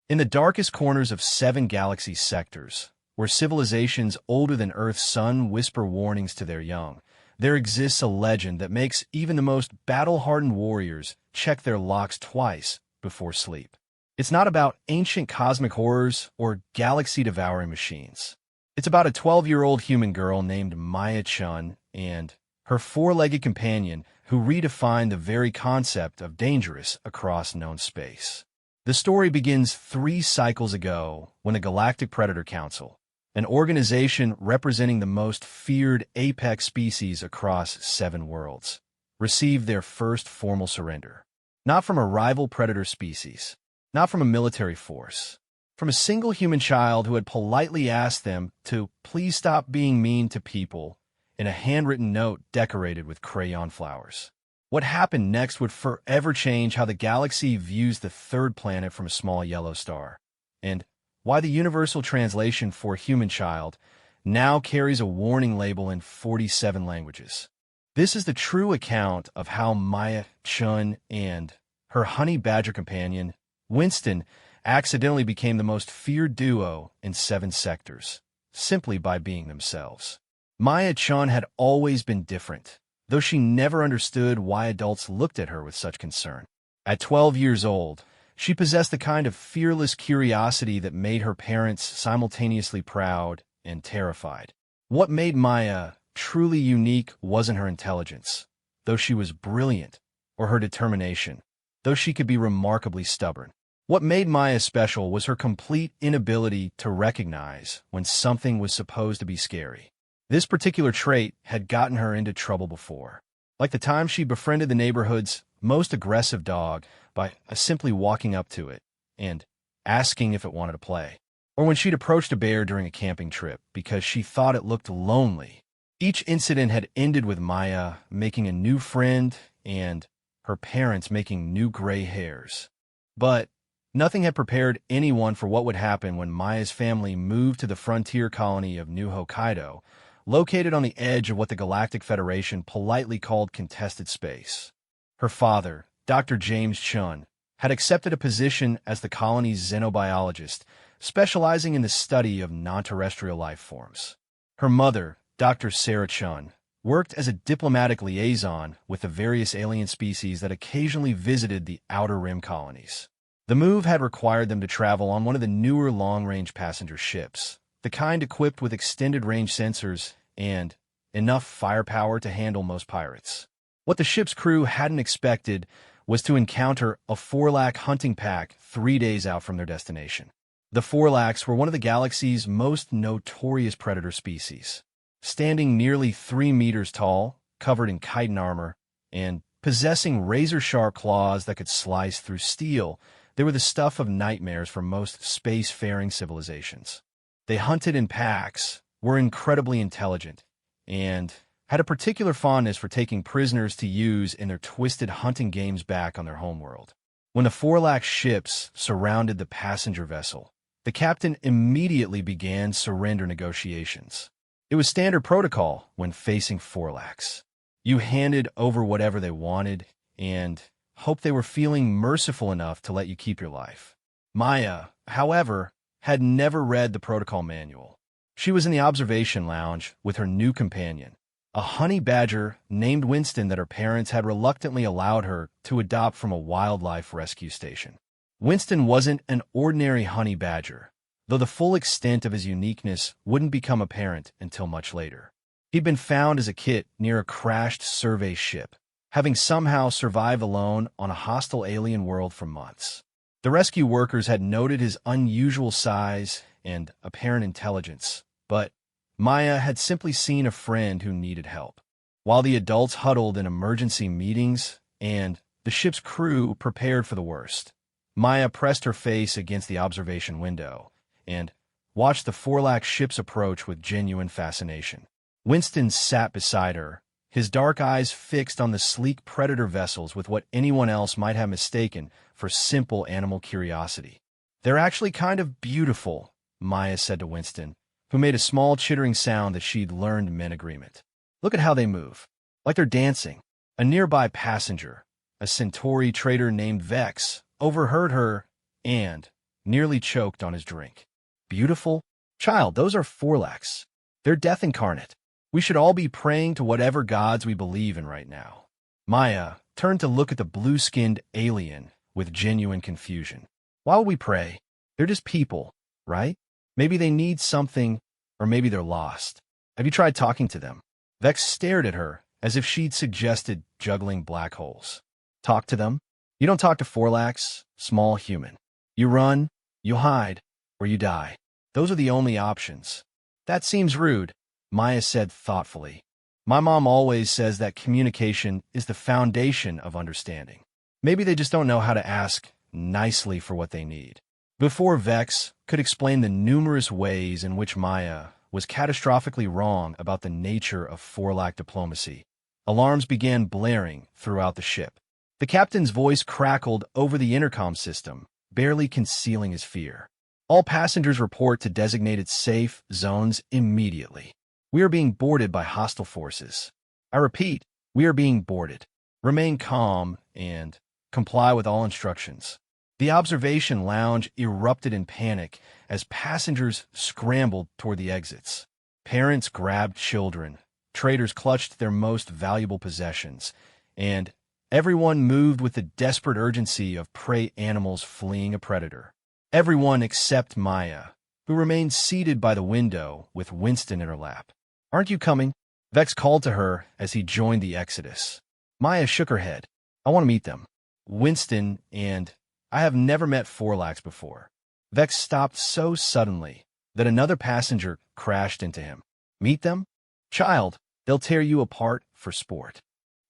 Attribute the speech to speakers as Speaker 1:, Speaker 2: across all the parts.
Speaker 1: In the darkest corners of 7 galaxy sectors, where civilizations older than Earth's sun whisper warnings to their young, there exists a legend that makes even the most battle-hardened warriors check their locks twice before sleep. It's not about ancient cosmic horrors or galaxy-devouring machines. It's about a 12-year-old human girl named Maya Chun and her 4-legged companion who redefined the very concept of dangerous across known space. The story begins 3 cycles ago when the Galactic Predator Council, an organization representing the most feared apex species across 7 worlds, received their first formal surrender. Not from a rival predator species, not from a military force, from a single human child who had politely asked them to please stop being mean to people in a handwritten note decorated with crayon flowers. What happened next would forever change how the galaxy views the 3rd planet from a small yellow star, and why the universal translation for human child now carries a warning label in 47 languages. This is the true account of how Maya Chun and her honey badger companion, Winston, accidentally became the most feared duo in 7 sectors, simply by being themselves. Maya Chun had always been different, though she never understood why adults looked at her with such concern. At 12 years old, she possessed the kind of fearless curiosity that made her parents simultaneously proud and terrified. What made Maya truly unique wasn't her intelligence, though she was brilliant, or her determination, though she could be remarkably stubborn. What made Maya special was her complete inability to recognize when something was supposed to be scary. This particular trait had gotten her into trouble before, like the time she befriended the neighborhood's most aggressive dog by simply walking up to it and asking if it wanted to play, or when she'd approached a bear during a camping trip because she thought it looked lonely. Each incident had ended with Maya making a new friend and her parents making new gray hairs. But nothing had prepared anyone for what would happen when Maya's family moved to the frontier colony of New Hokkaido, located on the edge of what the Galactic Federation politely called contested space. Her father, Dr. James Chun, had accepted a position as the colony's xenobiologist, specializing in the study of non-terrestrial life forms. Her mother, Dr. Sarah Chun, worked as a diplomatic liaison with the various alien species that occasionally visited the Outer Rim colonies. The move had required them to travel on one of the newer long-range passenger ships, the kind equipped with extended-range sensors and enough firepower to handle most pirates. What the ship's crew hadn't expected was to encounter a Forlac hunting pack 3 days out from their destination. The Forlacs were one of the galaxy's most notorious predator species. Standing nearly 3 meters tall, covered in chitin armor, and possessing razor-sharp claws that could slice through steel, they were the stuff of nightmares for most space-faring civilizations. They hunted in packs, were incredibly intelligent, and had a particular fondness for taking prisoners to use in their twisted hunting games back on their homeworld. When the Forlac ships surrounded the passenger vessel, the captain immediately began surrender negotiations. It was standard protocol when facing Forlacs. You handed over whatever they wanted and hoped they were feeling merciful enough to let you keep your life. Maya, however, had never read the protocol manual. She was in the observation lounge with her new companion, a honey badger named Winston that her parents had reluctantly allowed her to adopt from a wildlife rescue station. Winston wasn't an ordinary honey badger, though the full extent of his uniqueness wouldn't become apparent until much later. He'd been found as a kit near a crashed survey ship, having somehow survived alone on a hostile alien world for months. The rescue workers had noted his unusual size and apparent intelligence, but Maya had simply seen a friend who needed help. While the adults huddled in emergency meetings and the ship's crew prepared for the worst, Maya pressed her face against the observation window and watched the Forlac ships approach with genuine fascination. Winston sat beside her, his dark eyes fixed on the sleek predator vessels with what anyone else might have mistaken for simple animal curiosity. "They're actually kind of beautiful," Maya said to Winston, who made a small chittering sound that she'd learned meant agreement. "Look at how they move, like they're dancing." A nearby passenger, a Centauri trader named Vex, overheard her and, nearly choked on his drink. Beautiful? Child, those are Forlax. They're death incarnate. We should all be praying to whatever gods we believe in right now. Maya turned to look at the blue-skinned alien with genuine confusion. Why would we pray? They're just people, right? Maybe they need something, or maybe they're lost. Have you tried talking to them? Vex stared at her as if she'd suggested juggling black holes. Talk to them? You don't talk to Forlax, small human. You run, you hide, or you die. Those are the only options. That seems rude, Maya said thoughtfully. My mom always says that communication is the foundation of understanding. Maybe they just don't know how to ask nicely for what they need. Before Vex could explain the numerous ways in which Maya was catastrophically wrong about the nature of Forlac diplomacy, alarms began blaring throughout the ship. The captain's voice crackled over the intercom system, barely concealing his fear. All passengers report to designated safe zones immediately. We are being boarded by hostile forces. I repeat, we are being boarded. Remain calm and comply with all instructions. The observation lounge erupted in panic as passengers scrambled toward the exits. Parents grabbed children, traders clutched their most valuable possessions, and everyone moved with the desperate urgency of prey animals fleeing a predator. Everyone except Maya, who remained seated by the window with Winston in her lap. Aren't you coming? Vex called to her as he joined the exodus. Maya shook her head. I want to meet them. Winston and I have never met Forlax before. Vex stopped so suddenly that another passenger crashed into him. Meet them? Child, they'll tear you apart for sport.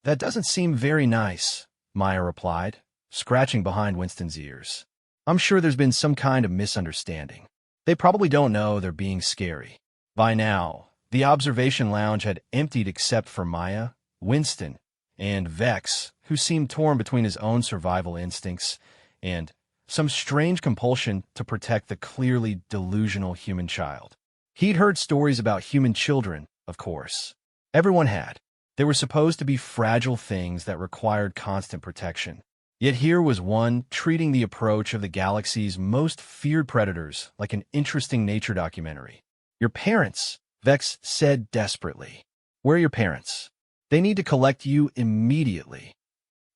Speaker 1: That doesn't seem very nice, Maya replied, scratching behind Winston's ears. I'm sure there's been some kind of misunderstanding. They probably don't know they're being scary. By now, the observation lounge had emptied except for Maya, Winston, and Vex, who seemed torn between his own survival instincts and some strange compulsion to protect the clearly delusional human child. He'd heard stories about human children, of course. Everyone had. They were supposed to be fragile things that required constant protection. Yet here was one treating the approach of the galaxy's most feared predators like an interesting nature documentary. Your parents, Vex said desperately. Where are your parents? They need to collect you immediately.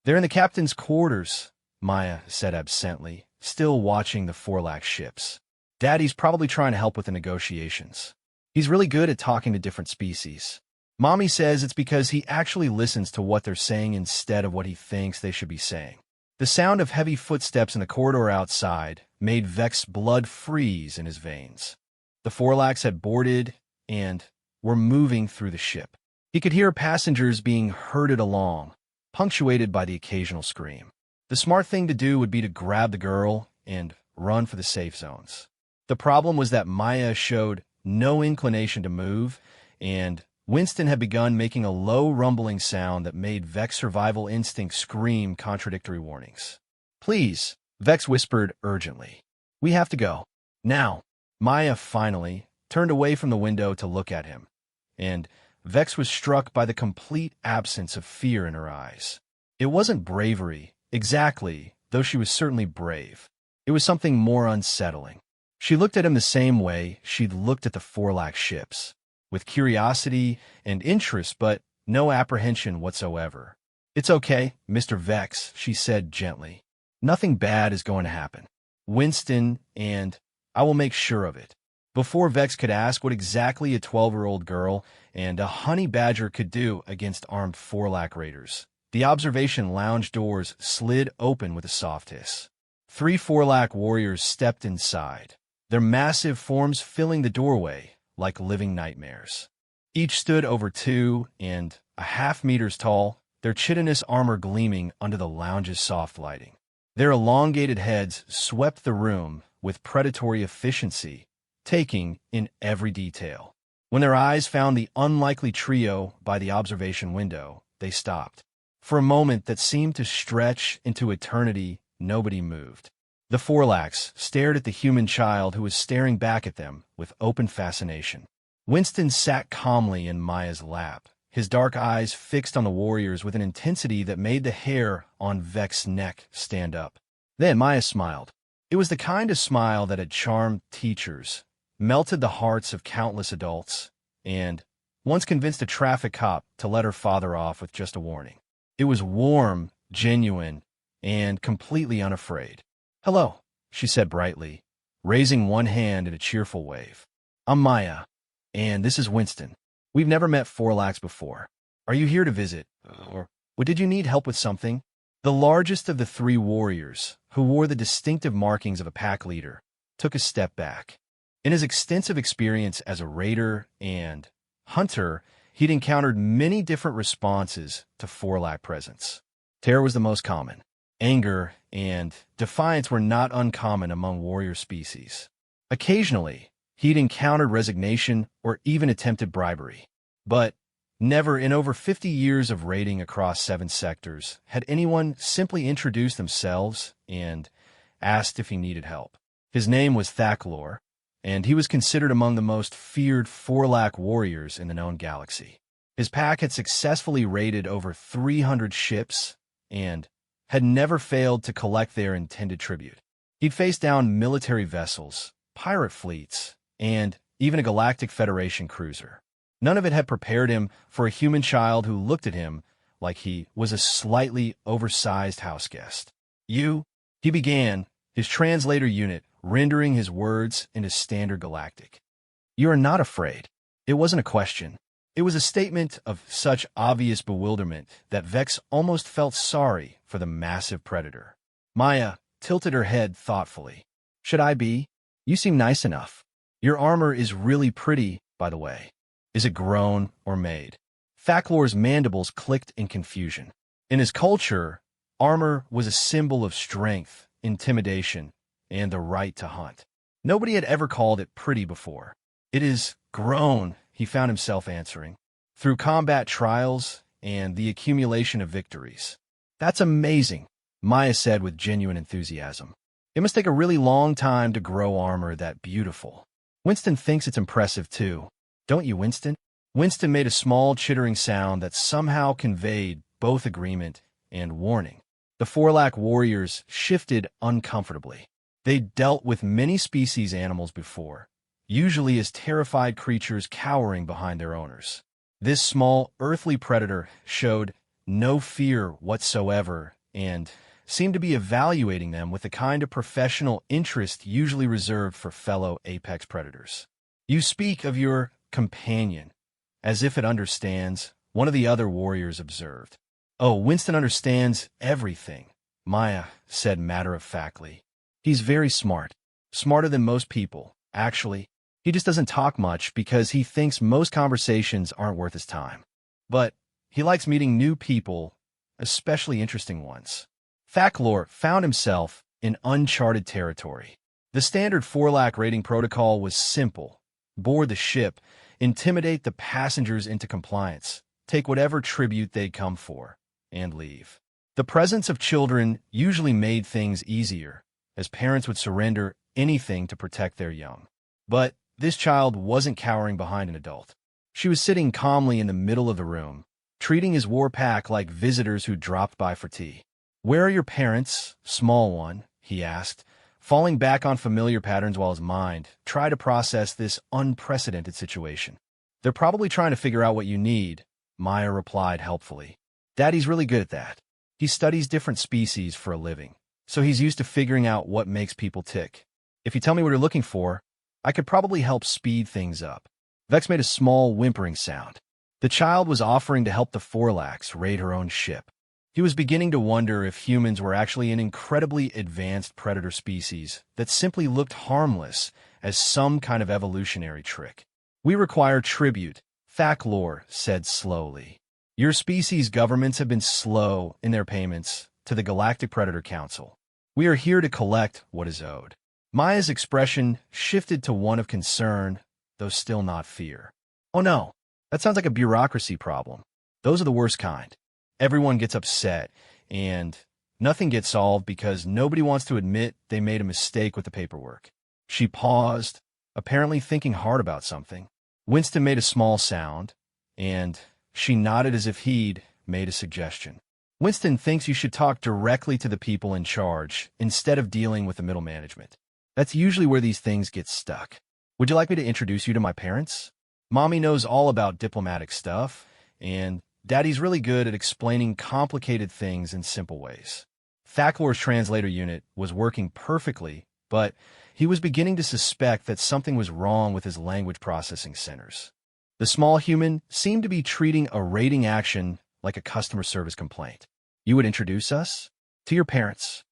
Speaker 1: They're in the captain's quarters, Maya said absently, still watching the Forlax ships. Daddy's probably trying to help with the negotiations. He's really good at talking to different species. Mommy says it's because he actually listens to what they're saying instead of what he thinks they should be saying. The sound of heavy footsteps in the corridor outside made Vex's blood freeze in his veins. The Forlax had boarded and were moving through the ship. He could hear passengers being herded along, punctuated by the occasional scream. The smart thing to do would be to grab the girl and run for the safe zones. The problem was that Maya showed no inclination to move, and Winston had begun making a low rumbling sound that made Vex's survival instinct scream contradictory warnings. Please, Vex whispered urgently. We have to go. Now. Maya finally turned away from the window to look at him, and Vex was struck by the complete absence of fear in her eyes. It wasn't bravery, exactly, though she was certainly brave. It was something more unsettling. She looked at him the same way she'd looked at the Forlax ships, with curiosity and interest but no apprehension whatsoever. It's okay, Mr. Vex, she said gently. Nothing bad is going to happen. Winston and I will make sure of it. Before Vex could ask what exactly a 12-year-old girl and a honey badger could do against armed Forlax raiders, the observation lounge doors slid open with a soft hiss. 3 Forlax warriors stepped inside, their massive forms filling the doorway like living nightmares. Each stood over 2.5 meters tall, their chitinous armor gleaming under the lounge's soft lighting. Their elongated heads swept the room with predatory efficiency, taking in every detail. When their eyes found the unlikely trio by the observation window, they stopped. For a moment that seemed to stretch into eternity, nobody moved. The Forlax stared at the human child who was staring back at them with open fascination. Winston sat calmly in Maya's lap, his dark eyes fixed on the warriors with an intensity that made the hair on Vex's neck stand up. Then Maya smiled. It was the kind of smile that had charmed teachers, melted the hearts of countless adults, and once convinced a traffic cop to let her father off with just a warning. It was warm, genuine, and completely unafraid. "Hello," she said brightly, raising one hand in a cheerful wave. "I'm Maya, and this is Winston. We've never met Forlax before. Are you here to visit, or did you need help with something?" The largest of the three warriors, who wore the distinctive markings of a pack leader, took a step back. In his extensive experience as a raider and hunter, he'd encountered many different responses to Forlax presence. Terror was the most common. Anger and defiance were not uncommon among warrior species. Occasionally, he'd encountered resignation or even attempted bribery. But never in over 50 years of raiding across 7 sectors had anyone simply introduced themselves and asked if he needed help. His name was Thacklor, and he was considered among the most feared Forlax warriors in the known galaxy. His pack had successfully raided over 300 ships and had never failed to collect their intended tribute. He'd faced down military vessels, pirate fleets, and even a Galactic Federation cruiser. None of it had prepared him for a human child who looked at him like he was a slightly oversized houseguest. "You," he began, his translator unit rendering his words into standard galactic. "You are not afraid." It wasn't a question. It was a statement of such obvious bewilderment that Vex almost felt sorry for the massive predator. Maya tilted her head thoughtfully. "Should I be? You seem nice enough. Your armor is really pretty, by the way. Is it grown or made?" Thacklor's mandibles clicked in confusion. In his culture, armor was a symbol of strength, intimidation, and the right to hunt. Nobody had ever called it pretty before. "It is grown," he found himself answering, "through combat trials and the accumulation of victories." "That's amazing," Maya said with genuine enthusiasm. "It must take a really long time to grow armor that beautiful." "Winston thinks it's impressive too. Don't you, Winston?" Winston made a small chittering sound that somehow conveyed both agreement and warning. The Forlax warriors shifted uncomfortably. They'd dealt with many species animals before, usually as terrified creatures cowering behind their owners. This small, earthly predator showed no fear whatsoever and seemed to be evaluating them with the kind of professional interest usually reserved for fellow apex predators. "You speak of your companion as if it understands," one of the other warriors observed. "Oh, Winston understands everything," Maya said matter-of-factly. "He's very smart. Smarter than most people, actually. He just doesn't talk much because he thinks most conversations aren't worth his time. But he likes meeting new people, especially interesting ones." Thacklor found himself in uncharted territory. The standard Forlax raiding protocol was simple. Board the ship, intimidate the passengers into compliance, take whatever tribute they'd come for, and leave. The presence of children usually made things easier, as parents would surrender anything to protect their young. But this child wasn't cowering behind an adult. She was sitting calmly in the middle of the room, treating his war pack like visitors who dropped by for tea. "Where are your parents, small one?" he asked, falling back on familiar patterns while his mind tried to process this unprecedented situation. "They're probably trying to figure out what you need," Maya replied helpfully. "Daddy's really good at that. He studies different species for a living, so he's used to figuring out what makes people tick. If you tell me what you're looking for, I could probably help speed things up." Vex made a small whimpering sound. The child was offering to help the Forlax raid her own ship. He was beginning to wonder if humans were actually an incredibly advanced predator species that simply looked harmless as some kind of evolutionary trick. "We require tribute," Thacklor said slowly. "Your species' governments have been slow in their payments to the Galactic Predator Council. We are here to collect what is owed." Maya's expression shifted to one of concern, though still not fear. "Oh no, that sounds like a bureaucracy problem. Those are the worst kind. Everyone gets upset, and nothing gets solved because nobody wants to admit they made a mistake with the paperwork." She paused, apparently thinking hard about something. Winston made a small sound, and she nodded as if he'd made a suggestion. Winston thinks you should talk directly to the people in charge instead of dealing with the middle management. That's usually where these things get stuck. Would you like me to introduce you to my parents? Mommy knows all about diplomatic stuff, and Daddy's really good at explaining complicated things in simple ways. Thacklor's translator unit was working perfectly, but he was beginning to suspect that something was wrong with his language processing centers. The small human seemed to be treating a rating action like a customer service complaint. You would introduce us? To your parents.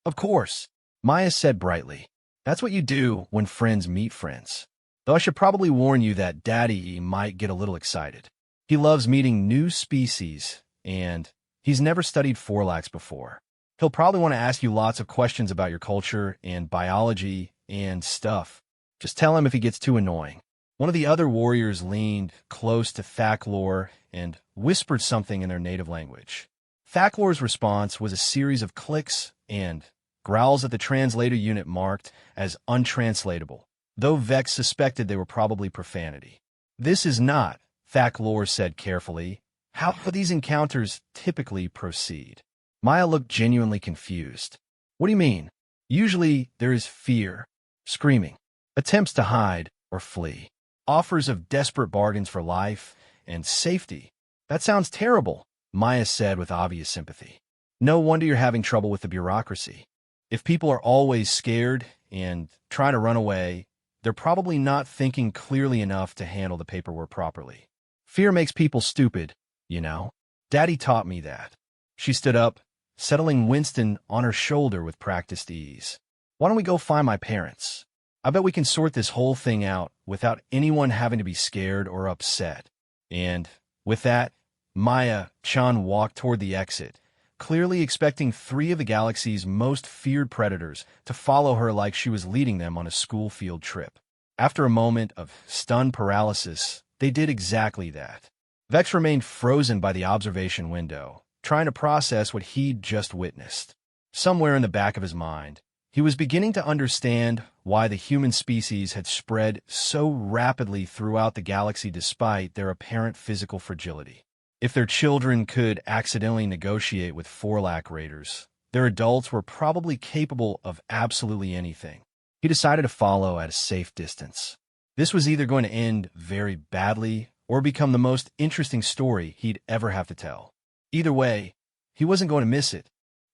Speaker 1: Of course, Maya said brightly. That's what you do when friends meet friends. Though I should probably warn you that Daddy might get a little excited. He loves meeting new species, and he's never studied Forlax before. He'll probably want to ask you lots of questions about your culture and biology and stuff. Just tell him if he gets too annoying. One of the other warriors leaned close to Thacklor and whispered something in their native language. Thacklor's response was a series of clicks and growls that the translator unit marked as untranslatable, though Vex suspected they were probably profanity. This is not, Thacklor said carefully, how these encounters typically proceed. Maya looked genuinely confused. What do you mean? Usually there is fear, screaming, attempts to hide or flee, offers of desperate bargains for life and safety. That sounds terrible, Maya said with obvious sympathy. No wonder you're having trouble with the bureaucracy. If people are always scared and trying to run away, they're probably not thinking clearly enough to handle the paperwork properly. Fear makes people stupid, you know. Daddy taught me that. She stood up, settling Winston on her shoulder with practiced ease. Why don't we go find my parents? I bet we can sort this whole thing out without anyone having to be scared or upset. And with that, Maya-chan walked toward the exit, clearly expecting 3 of the galaxy's most feared predators to follow her like she was leading them on a school field trip. After a moment of stunned paralysis, they did exactly that. Vex remained frozen by the observation window, trying to process what he'd just witnessed. Somewhere in the back of his mind, he was beginning to understand why the human species had spread so rapidly throughout the galaxy despite their apparent physical fragility. If their children could accidentally negotiate with Forlac raiders, their adults were probably capable of absolutely anything. He decided to follow at a safe distance. This was either going to end very badly or become the most interesting story he'd ever have to tell. Either way, he wasn't going to miss it.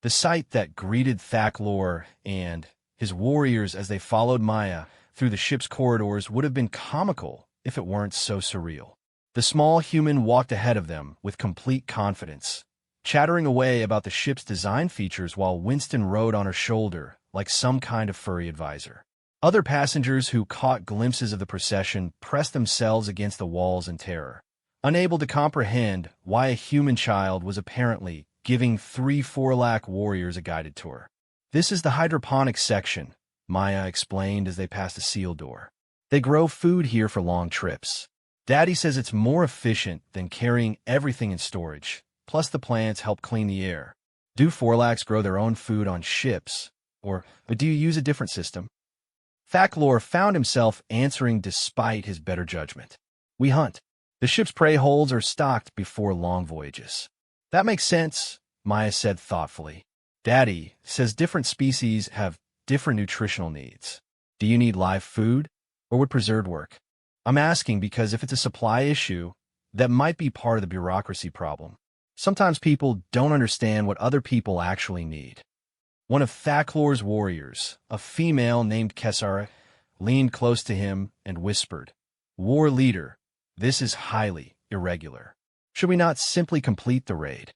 Speaker 1: The sight that greeted Thacklor and his warriors as they followed Maya through the ship's corridors would have been comical if it weren't so surreal. The small human walked ahead of them with complete confidence, chattering away about the ship's design features while Winston rode on her shoulder like some kind of furry advisor. Other passengers who caught glimpses of the procession pressed themselves against the walls in terror, unable to comprehend why a human child was apparently giving 3 Forlac warriors a guided tour. This is the hydroponics section, Maya explained as they passed a sealed door. They grow food here for long trips. Daddy says it's more efficient than carrying everything in storage, plus the plants help clean the air. Do Forlacs grow their own food on ships, or do you use a different system? Thacklor found himself answering despite his better judgment. We hunt. The ship's prey holds are stocked before long voyages. That makes sense, Maya said thoughtfully. Daddy says different species have different nutritional needs. Do you need live food, or would preserved work? I'm asking because if it's a supply issue, that might be part of the bureaucracy problem. Sometimes people don't understand what other people actually need. One of Thacklor's warriors, a female named Kessara, leaned close to him and whispered, "War leader, this is highly irregular. Should we not simply complete the raid?"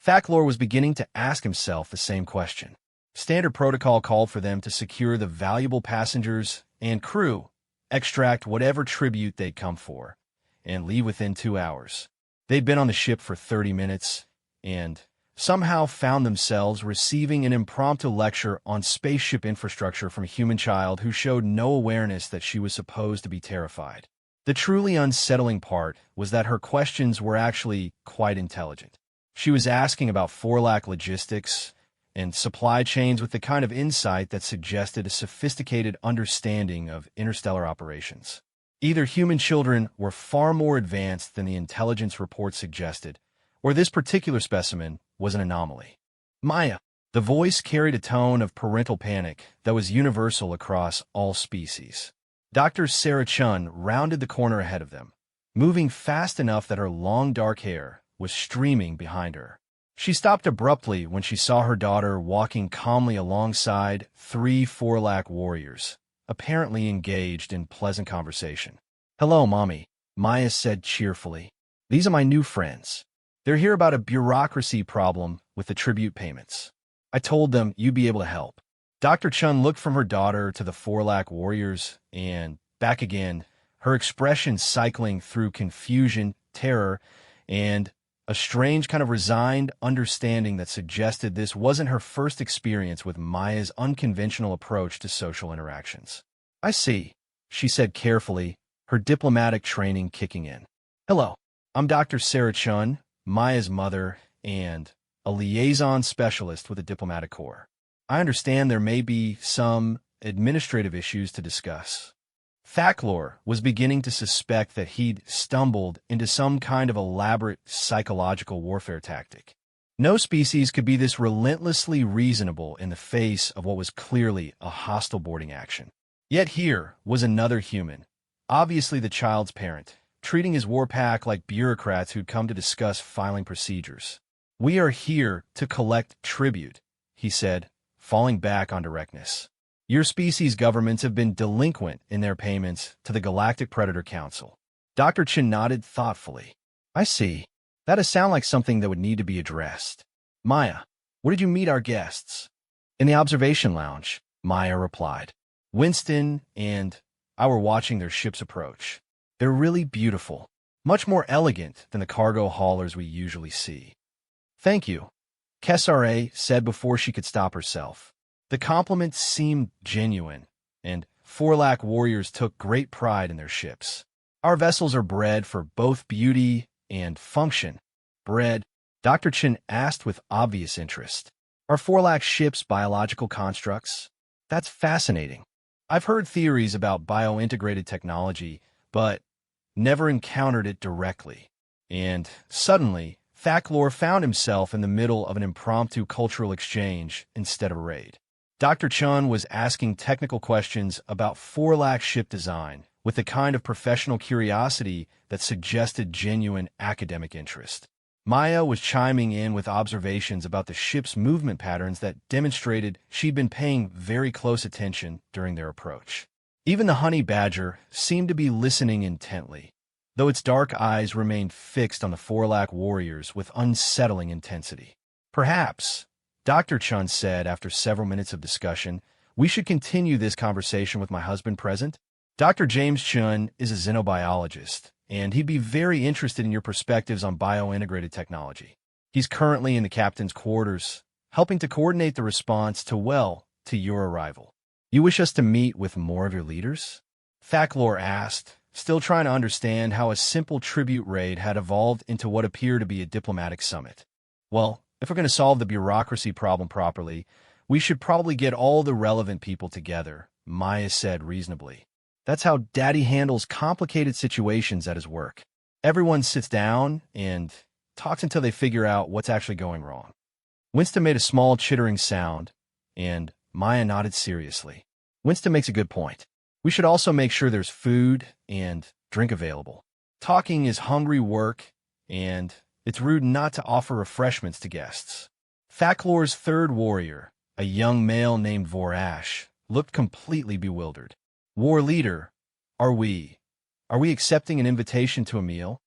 Speaker 1: Thacklor was beginning to ask himself the same question. Standard protocol called for them to secure the valuable passengers and crew, extract whatever tribute they'd come for, and leave within 2 hours. They'd been on the ship for 30 minutes, and somehow found themselves receiving an impromptu lecture on spaceship infrastructure from a human child who showed no awareness that she was supposed to be terrified. The truly unsettling part was that her questions were actually quite intelligent. She was asking about Forlac logistics and supply chains with the kind of insight that suggested a sophisticated understanding of interstellar operations. Either human children were far more advanced than the intelligence report suggested, or this particular specimen was an anomaly. Maya. The voice carried a tone of parental panic that was universal across all species. Dr. Sarah Chun rounded the corner ahead of them, moving fast enough that her long dark hair was streaming behind her. She stopped abruptly when she saw her daughter walking calmly alongside 3 Forlac warriors, apparently engaged in pleasant conversation. "Hello, Mommy," Maya said cheerfully. "These are my new friends. They're here about a bureaucracy problem with the tribute payments. I told them you'd be able to help." Dr. Chun looked from her daughter to the Forlac warriors and back again, her expression cycling through confusion, terror, and a strange kind of resigned understanding that suggested this wasn't her first experience with Maya's unconventional approach to social interactions. "I see," she said carefully, her diplomatic training kicking in. "Hello, I'm Dr. Sarah Chun, Maya's mother, and a liaison specialist with the diplomatic corps. I understand there may be some administrative issues to discuss." Thacklor was beginning to suspect that he'd stumbled into some kind of elaborate psychological warfare tactic. No species could be this relentlessly reasonable in the face of what was clearly a hostile boarding action. Yet here was another human, obviously the child's parent, treating his war pack like bureaucrats who'd come to discuss filing procedures. "We are here to collect tribute," he said, falling back on directness. "Your species' governments have been delinquent in their payments to the Galactic Predator Council." Dr. Chin nodded thoughtfully. "I see. That does sound like something that would need to be addressed." "Maya, where did you meet our guests?" "In the observation lounge," Maya replied. "Winston and I were watching their ships approach. They're really beautiful, much more elegant than the cargo haulers we usually see." "Thank you," Kesare said before she could stop herself. The compliment seemed genuine, and Forlac warriors took great pride in their ships. "Our vessels are bred for both beauty and function." "Bred?" Dr. Chin asked with obvious interest. "Are Forlac ships biological constructs?" "That's fascinating. I've heard theories about bio-integrated technology, but never encountered it directly." And suddenly, Thacklor found himself in the middle of an impromptu cultural exchange instead of a raid. Dr. Chun was asking technical questions about Forlac ship design with the kind of professional curiosity that suggested genuine academic interest. Maya was chiming in with observations about the ship's movement patterns that demonstrated she'd been paying very close attention during their approach. Even the honey badger seemed to be listening intently, though its dark eyes remained fixed on the Forlac warriors with unsettling intensity. "Perhaps," Dr. Chun said after several minutes of discussion, "we should continue this conversation with my husband present. Dr. James Chun is a xenobiologist, and he'd be very interested in your perspectives on bio-integrated technology. He's currently in the captain's quarters, helping to coordinate the response to your arrival." "You wish us to meet with more of your leaders?" Thacklor asked, still trying to understand how a simple tribute raid had evolved into what appeared to be a diplomatic summit. "Well, if we're going to solve the bureaucracy problem properly, we should probably get all the relevant people together," Maya said reasonably. "That's how Daddy handles complicated situations at his work. Everyone sits down and talks until they figure out what's actually going wrong." Winston made a small chittering sound, and Maya nodded seriously. "Winston makes a good point. We should also make sure there's food and drink available. Talking is hungry work, and it's rude not to offer refreshments to guests." Thacklor's third warrior, a young male named Vorash, looked completely bewildered. "War leader, are we accepting an invitation to a meal?"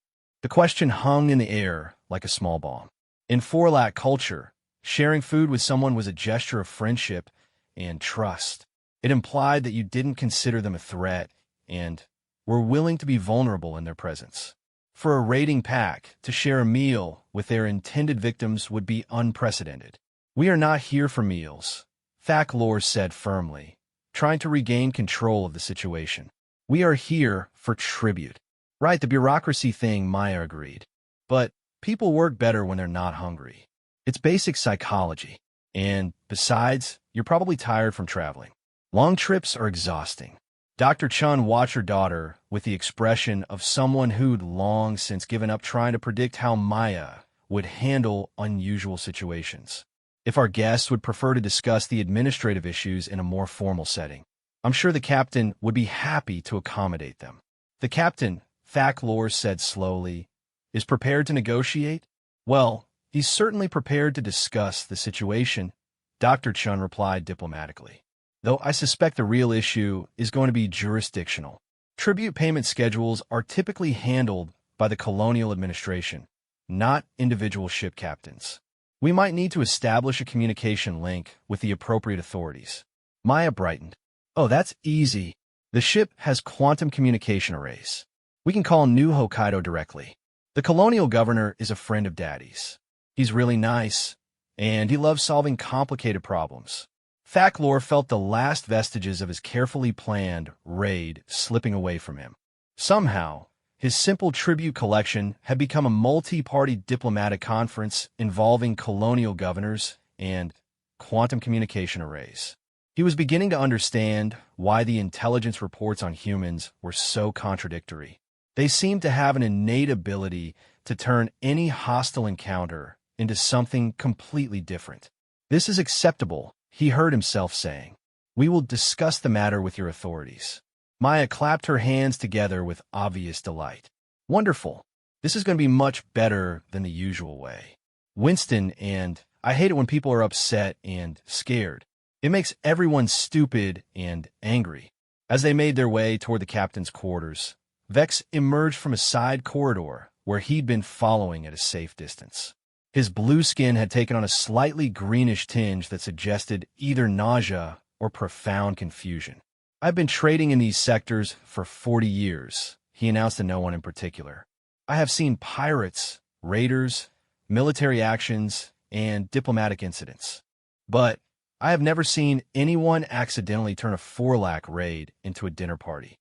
Speaker 1: The question hung in the air like a small bomb. In Forlac culture, sharing food with someone was a gesture of friendship and trust. It implied that you didn't consider them a threat and were willing to be vulnerable in their presence. For a raiding pack, to share a meal with their intended victims would be unprecedented. "We are not here for meals," Thacklor said firmly, trying to regain control of the situation. "We are here for tribute." "Right, the bureaucracy thing," Maya agreed. "But people work better when they're not hungry. It's basic psychology. And besides, you're probably tired from traveling. Long trips are exhausting." Dr. Chun watched her daughter with the expression of someone who'd long since given up trying to predict how Maya would handle unusual situations. If our guests would prefer to discuss the administrative issues in a more formal setting, I'm sure the captain would be happy to accommodate them. The captain, Thaklor said slowly, is prepared to negotiate? Well, he's certainly prepared to discuss the situation, Dr. Chun replied diplomatically. Though I suspect the real issue is going to be jurisdictional. Tribute payment schedules are typically handled by the colonial administration, not individual ship captains. We might need to establish a communication link with the appropriate authorities. Maya brightened. Oh, that's easy. The ship has quantum communication arrays. We can call New Hokkaido directly. The colonial governor is a friend of Daddy's. He's really nice, and he loves solving complicated problems. Thaklor felt the last vestiges of his carefully planned raid slipping away from him. Somehow, his simple tribute collection had become a multi-party diplomatic conference involving colonial governors and quantum communication arrays. He was beginning to understand why the intelligence reports on humans were so contradictory. They seemed to have an innate ability to turn any hostile encounter into something completely different. This is acceptable, he heard himself saying. We will discuss the matter with your authorities. Maya clapped her hands together with obvious delight. Wonderful. This is going to be much better than the usual way. Winston and I hate it when people are upset and scared. It makes everyone stupid and angry. As they made their way toward the captain's quarters, Vex emerged from a side corridor where he'd been following at a safe distance. His blue skin had taken on a slightly greenish tinge that suggested either nausea or profound confusion. I've been trading in these sectors for 40 years, he announced to no one in particular. I have seen pirates, raiders, military actions, and diplomatic incidents. But I have never seen anyone accidentally turn a Forlac raid into a dinner party.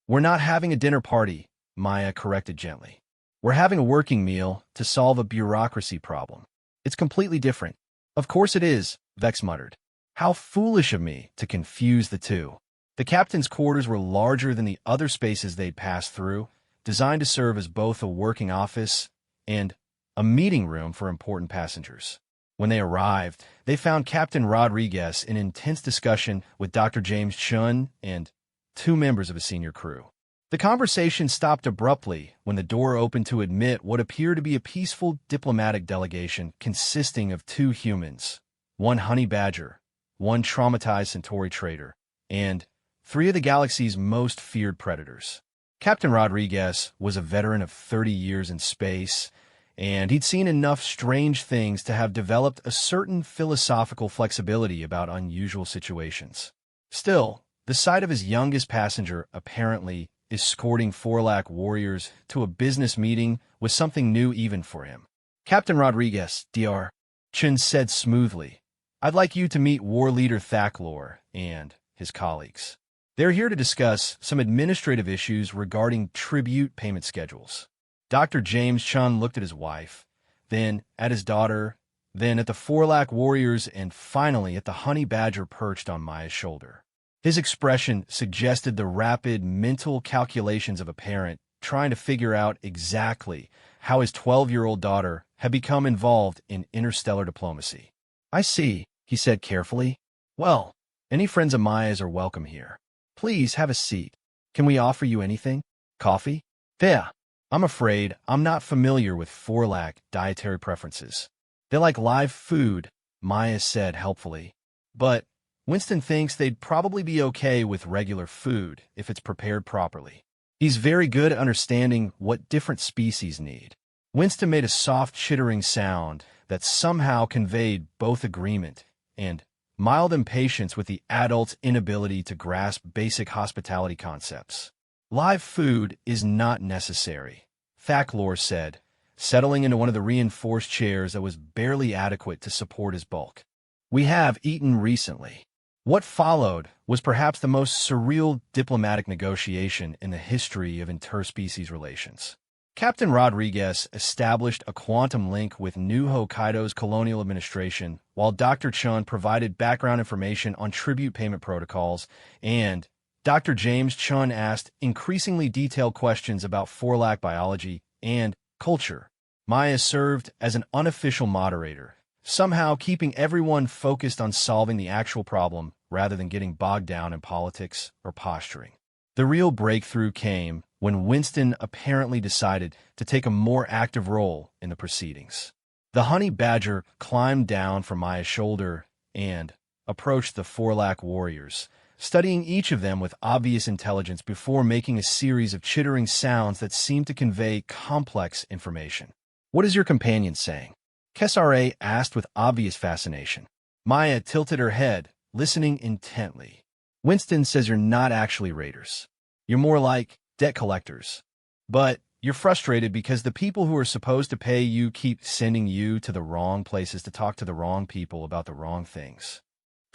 Speaker 1: We're not having a dinner party, Maya corrected gently. We're having a working meal to solve a bureaucracy problem. It's completely different. Of course it is, Vex muttered. How foolish of me to confuse the two. The captain's quarters were larger than the other spaces they'd passed through, designed to serve as both a working office and a meeting room for important passengers. When they arrived, they found Captain Rodriguez in intense discussion with Dr. James Chun and two members of a senior crew. The conversation stopped abruptly when the door opened to admit what appeared to be a peaceful diplomatic delegation consisting of two humans, one honey badger, one traumatized Centauri trader, and three of the galaxy's most feared predators. Captain Rodriguez was a veteran of 30 years in space, and he'd seen enough strange things to have developed a certain philosophical flexibility about unusual situations. Still, the sight of his youngest passenger apparently escorting Forlac warriors to a business meeting was something new even for him. Captain Rodriguez, Dr. Chun said smoothly, I'd like you to meet War Leader Thaklor and his colleagues. They're here to discuss some administrative issues regarding tribute payment schedules. Dr. James Chun looked at his wife, then at his daughter, then at the Forlac warriors, and finally at the honey badger perched on Maya's shoulder. His expression suggested the rapid mental calculations of a parent trying to figure out exactly how his 12-year-old daughter had become involved in interstellar diplomacy. I see, he said carefully. Well, any friends of Maya's are welcome here. Please have a seat. Can we offer you anything? Coffee? Yeah. I'm afraid I'm not familiar with Forlac dietary preferences. They like live food, Maya said helpfully. But Winston thinks they'd probably be okay with regular food if it's prepared properly. He's very good at understanding what different species need. Winston made a soft chittering sound that somehow conveyed both agreement and mild impatience with the adult's inability to grasp basic hospitality concepts. Live food is not necessary, Thaklor said, settling into one of the reinforced chairs that was barely adequate to support his bulk. We have eaten recently. What followed was perhaps the most surreal diplomatic negotiation in the history of interspecies relations. Captain Rodriguez established a quantum link with New Hokkaido's colonial administration, while Dr. Chun provided background information on tribute payment protocols, and Dr. James Chun asked increasingly detailed questions about Forlac biology and culture. Maya served as an unofficial moderator, somehow keeping everyone focused on solving the actual problem rather than getting bogged down in politics or posturing. The real breakthrough came when Winston apparently decided to take a more active role in the proceedings. The honey badger climbed down from Maya's shoulder and approached the Forlac warriors, studying each of them with obvious intelligence before making a series of chittering sounds that seemed to convey complex information. "What is your companion saying?" Kesare asked with obvious fascination. Maya tilted her head, listening intently. "Winston says you're not actually raiders. You're more like debt collectors. But you're frustrated because the people who are supposed to pay you keep sending you to the wrong places to talk to the wrong people about the wrong things."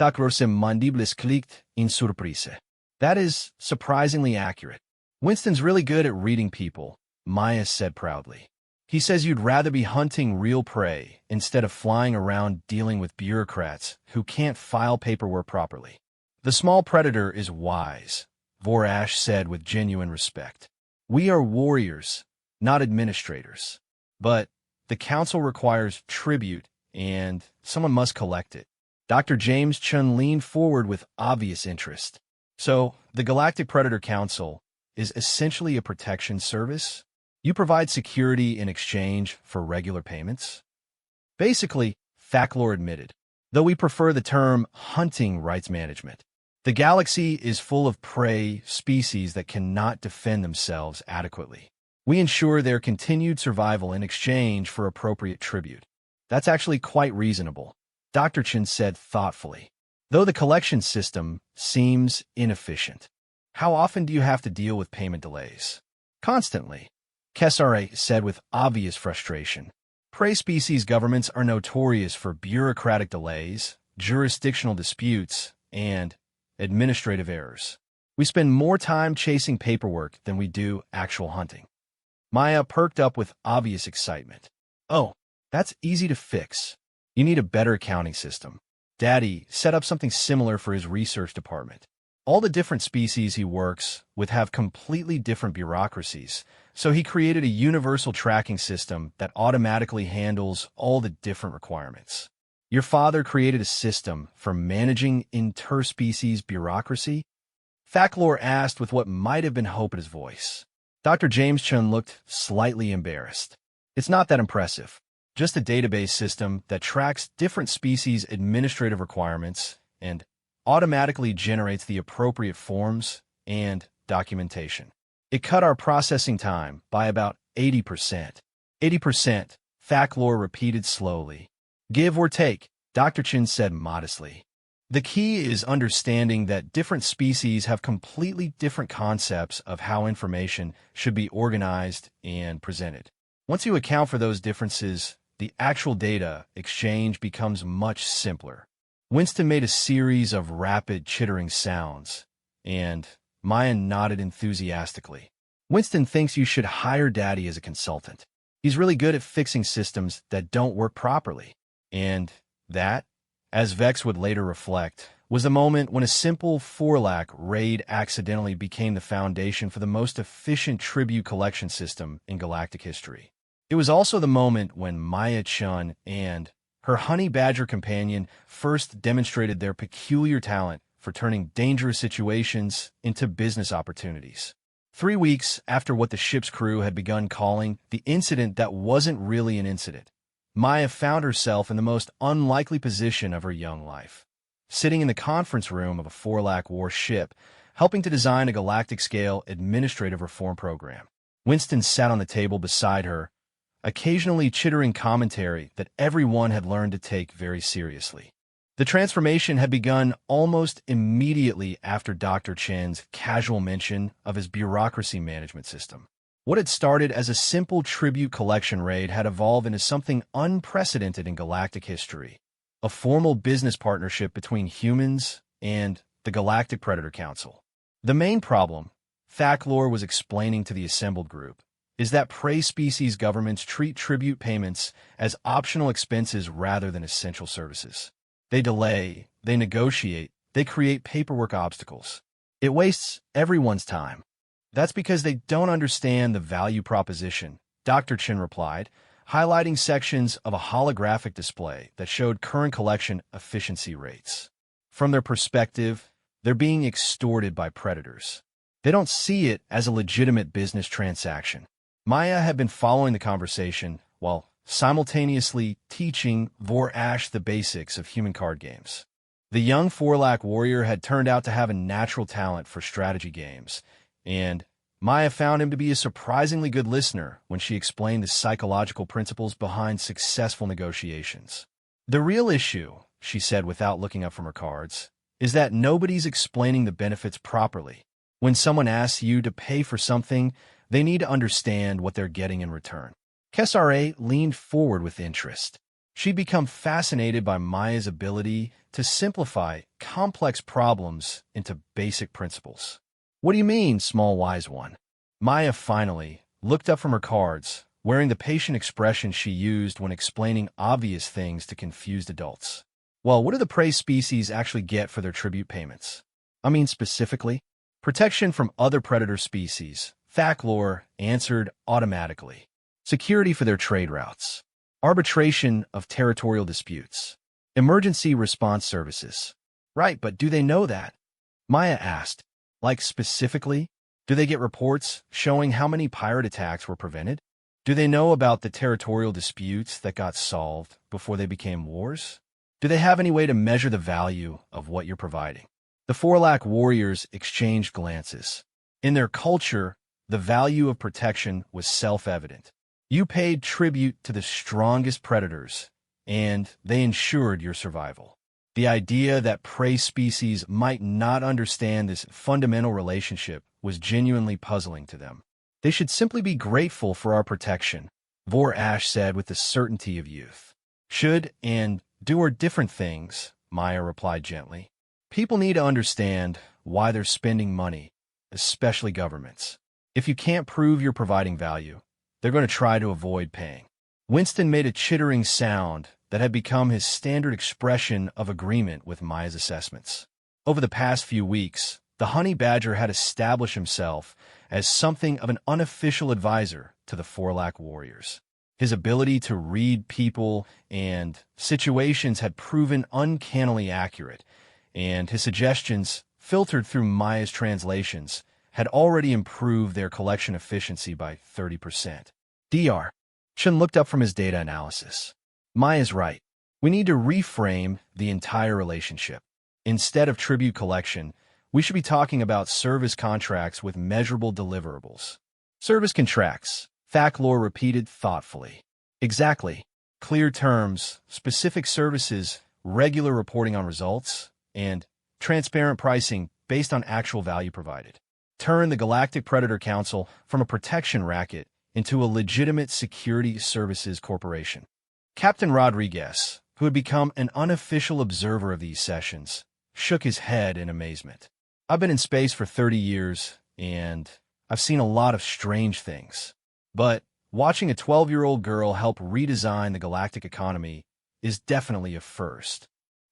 Speaker 1: Tacrose mandibles clicked in surprise. "That is surprisingly accurate. Winston's really good at reading people," Maya said proudly. "He says you'd rather be hunting real prey instead of flying around dealing with bureaucrats who can't file paperwork properly." "The small predator is wise," Vorash said with genuine respect. "We are warriors, not administrators. But the council requires tribute, and someone must collect it." Dr. James Chun leaned forward with obvious interest. "So, the Galactic Predator Council is essentially a protection service? You provide security in exchange for regular payments?" "Basically," Thacklor admitted, "though we prefer the term hunting rights management. The galaxy is full of prey species that cannot defend themselves adequately. We ensure their continued survival in exchange for appropriate tribute." "That's actually quite reasonable," Dr. Chen said thoughtfully, "though the collection system seems inefficient. How often do you have to deal with payment delays?" "Constantly," Kesare said with obvious frustration. "Prey species governments are notorious for bureaucratic delays, jurisdictional disputes, and administrative errors. We spend more time chasing paperwork than we do actual hunting." Maya perked up with obvious excitement. "Oh, that's easy to fix. You need a better accounting system. Daddy set up something similar for his research department. All the different species he works with have completely different bureaucracies, so he created a universal tracking system that automatically handles all the different requirements." "Your father created a system for managing interspecies bureaucracy?" Thacklor asked with what might have been hope in his voice. Dr. James Chun looked slightly embarrassed. "It's not that impressive. Just a database system that tracks different species' administrative requirements and automatically generates the appropriate forms and documentation. It cut our processing time by about 80%. 80%, Thacklor repeated slowly. "Give or take," Dr. Chin said modestly. "The key is understanding that different species have completely different concepts of how information should be organized and presented. Once you account for those differences, the actual data exchange becomes much simpler." Winston made a series of rapid, chittering sounds, and Maya nodded enthusiastically. "Winston thinks you should hire Daddy as a consultant. He's really good at fixing systems that don't work properly." And that, as Vex would later reflect, was the moment when a simple Forlac raid accidentally became the foundation for the most efficient tribute collection system in galactic history. It was also the moment when Maya Chun and her honey badger companion first demonstrated their peculiar talent for turning dangerous situations into business opportunities. 3 weeks after what the ship's crew had begun calling the incident that wasn't really an incident, Maya found herself in the most unlikely position of her young life, sitting in the conference room of a Forlac War ship, helping to design a galactic-scale administrative reform program. Winston sat on the table beside her, occasionally chittering commentary that everyone had learned to take very seriously. The transformation had begun almost immediately after Dr. Chen's casual mention of his bureaucracy management system. What had started as a simple tribute collection raid had evolved into something unprecedented in galactic history, a formal business partnership between humans and the Galactic Predator Council. The main problem, Thacklor was explaining to the assembled group, is that prey species governments treat tribute payments as optional expenses rather than essential services. They delay, they negotiate, they create paperwork obstacles. It wastes everyone's time. "That's because they don't understand the value proposition," Dr. Chin replied, highlighting sections of a holographic display that showed current collection efficiency rates. From their perspective, they're being extorted by predators. They don't see it as a legitimate business transaction. Maya had been following the conversation while simultaneously teaching Vor-Ash the basics of human card games. The young Forlac warrior had turned out to have a natural talent for strategy games, and Maya found him to be a surprisingly good listener when she explained the psychological principles behind successful negotiations. The real issue, she said without looking up from her cards, is that nobody's explaining the benefits properly. When someone asks you to pay for something, they need to understand what they're getting in return. Kesare leaned forward with interest. She'd become fascinated by Maya's ability to simplify complex problems into basic principles. What do you mean, small wise one? Maya finally looked up from her cards, wearing the patient expression she used when explaining obvious things to confused adults. Well, what do the prey species actually get for their tribute payments? I mean specifically, protection from other predator species, Thacklor answered automatically. Security for their trade routes. Arbitration of territorial disputes. Emergency response services. Right, but do they know that? Maya asked. Like specifically, do they get reports showing how many pirate attacks were prevented? Do they know about the territorial disputes that got solved before they became wars? Do they have any way to measure the value of what you're providing? The Forlac warriors exchanged glances. In their culture, the value of protection was self-evident. You paid tribute to the strongest predators, and they ensured your survival. The idea that prey species might not understand this fundamental relationship was genuinely puzzling to them. They should simply be grateful for our protection, Vor-Ash said with the certainty of youth. Should and do are different things, Maya replied gently. People need to understand why they're spending money, especially governments. If you can't prove you're providing value, they're going to try to avoid paying. Winston made a chittering sound that had become his standard expression of agreement with Maya's assessments. Over the past few weeks, the honey badger had established himself as something of an unofficial advisor to the Forlac warriors. His ability to read people and situations had proven uncannily accurate, and his suggestions, filtered through Maya's translations, had already improved their collection efficiency by 30%. Dr. Chen looked up from his data analysis. Maya's right. We need to reframe the entire relationship. Instead of tribute collection, we should be talking about service contracts with measurable deliverables. Service contracts, Thacklor repeated thoughtfully. Exactly. Clear terms, specific services, regular reporting on results, and transparent pricing based on actual value provided. Turn the Galactic Predator Council from a protection racket into a legitimate security services corporation. Captain Rodriguez, who had become an unofficial observer of these sessions, shook his head in amazement. I've been in space for 30 years, and I've seen a lot of strange things. But watching a 12-year-old girl help redesign the galactic economy is definitely a first.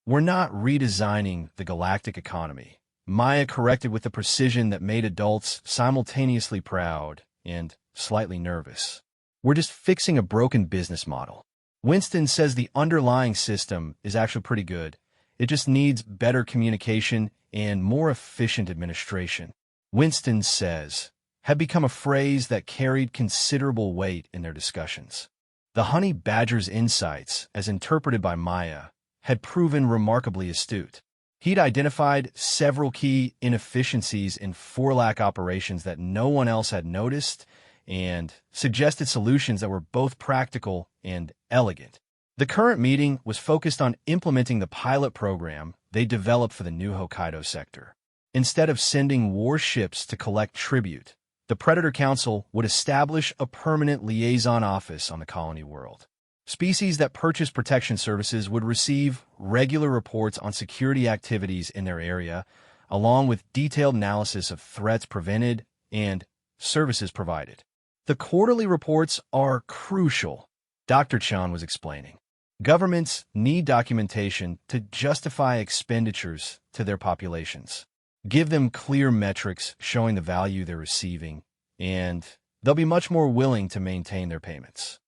Speaker 1: We're not redesigning the galactic economy, Maya corrected with a precision that made adults simultaneously proud and slightly nervous. We're just fixing a broken business model. Winston says the underlying system is actually pretty good. It just needs better communication and more efficient administration. Winston says had become a phrase that carried considerable weight in their discussions. The honey badger's insights, as interpreted by Maya, had proven remarkably astute. He'd identified several key inefficiencies in Forlac operations that no one else had noticed and suggested solutions that were both practical and elegant. The current meeting was focused on implementing the pilot program they developed for the new Hokkaido sector. Instead of sending warships to collect tribute, the Predator Council would establish a permanent liaison office on the colony world. Species that purchase protection services would receive regular reports on security activities in their area, along with detailed analysis of threats prevented and services provided. The quarterly reports are crucial, Dr. Chan was explaining. Governments need documentation to justify expenditures to their populations. Give them clear metrics showing the value they're receiving, and they'll be much more willing to maintain their payments.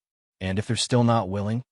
Speaker 1: And if they're still not willing?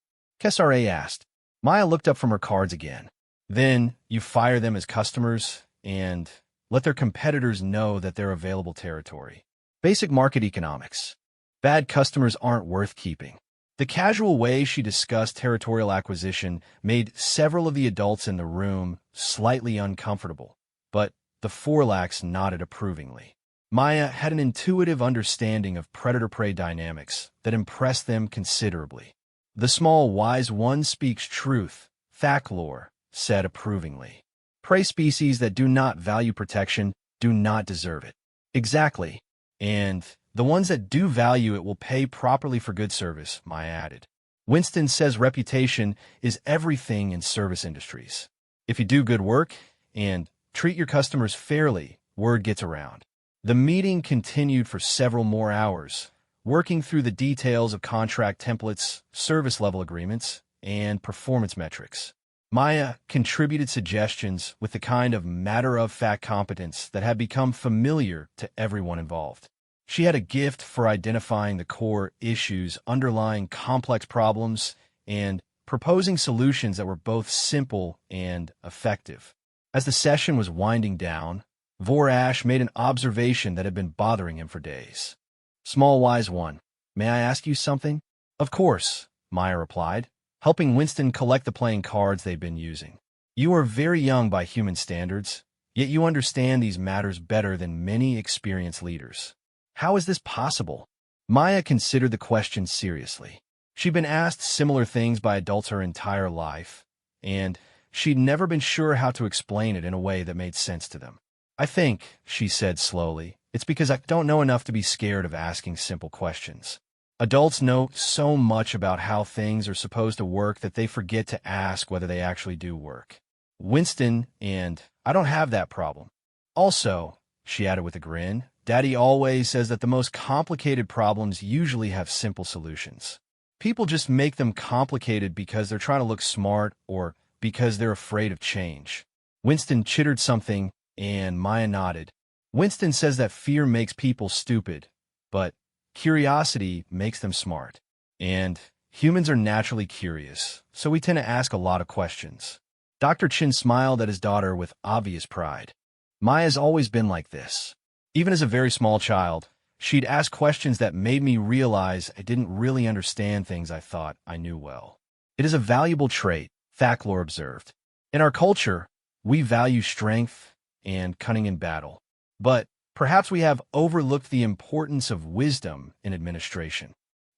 Speaker 1: Kesare asked. Maya looked up from her cards again. Then you fire them as customers and let their competitors know that they're available territory. Basic market economics. Bad customers aren't worth keeping. The casual way she discussed territorial acquisition made several of the adults in the room slightly uncomfortable, but the Forlax nodded approvingly. Maya had an intuitive understanding of predator-prey dynamics that impressed them considerably. The small wise one speaks truth, Thaklor said approvingly. Prey species that do not value protection do not deserve it. Exactly. And the ones that do value it will pay properly for good service, Maya added. Winston says reputation is everything in service industries. If you do good work and treat your customers fairly, word gets around. The meeting continued for several more hours, working through the details of contract templates, service level agreements, and performance metrics. Maya contributed suggestions with the kind of matter-of-fact competence that had become familiar to everyone involved. She had a gift for identifying the core issues underlying complex problems and proposing solutions that were both simple and effective. As the session was winding down, Vorash made an observation that had been bothering him for days. Small wise one, may I ask you something? Of course, Maya replied, helping Winston collect the playing cards they'd been using. You are very young by human standards, yet you understand these matters better than many experienced leaders. How is this possible? Maya considered the question seriously. She'd been asked similar things by adults her entire life, and she'd never been sure how to explain it in a way that made sense to them. I think, she said slowly, it's because I don't know enough to be scared of asking simple questions. Adults know so much about how things are supposed to work that they forget to ask whether they actually do work. Winston, and I don't have that problem. Also, she added with a grin, Daddy always says that the most complicated problems usually have simple solutions. People just make them complicated because they're trying to look smart or because they're afraid of change. Winston chittered something, and Maya nodded. Winston says that fear makes people stupid, but curiosity makes them smart. And humans are naturally curious, so we tend to ask a lot of questions. Dr. Chin smiled at his daughter with obvious pride. Maya's always been like this. Even as a very small child, she'd ask questions that made me realize I didn't really understand things I thought I knew well. It is a valuable trait, Thaklor observed. In our culture, we value strength and cunning in battle. But perhaps we have overlooked the importance of wisdom in administration.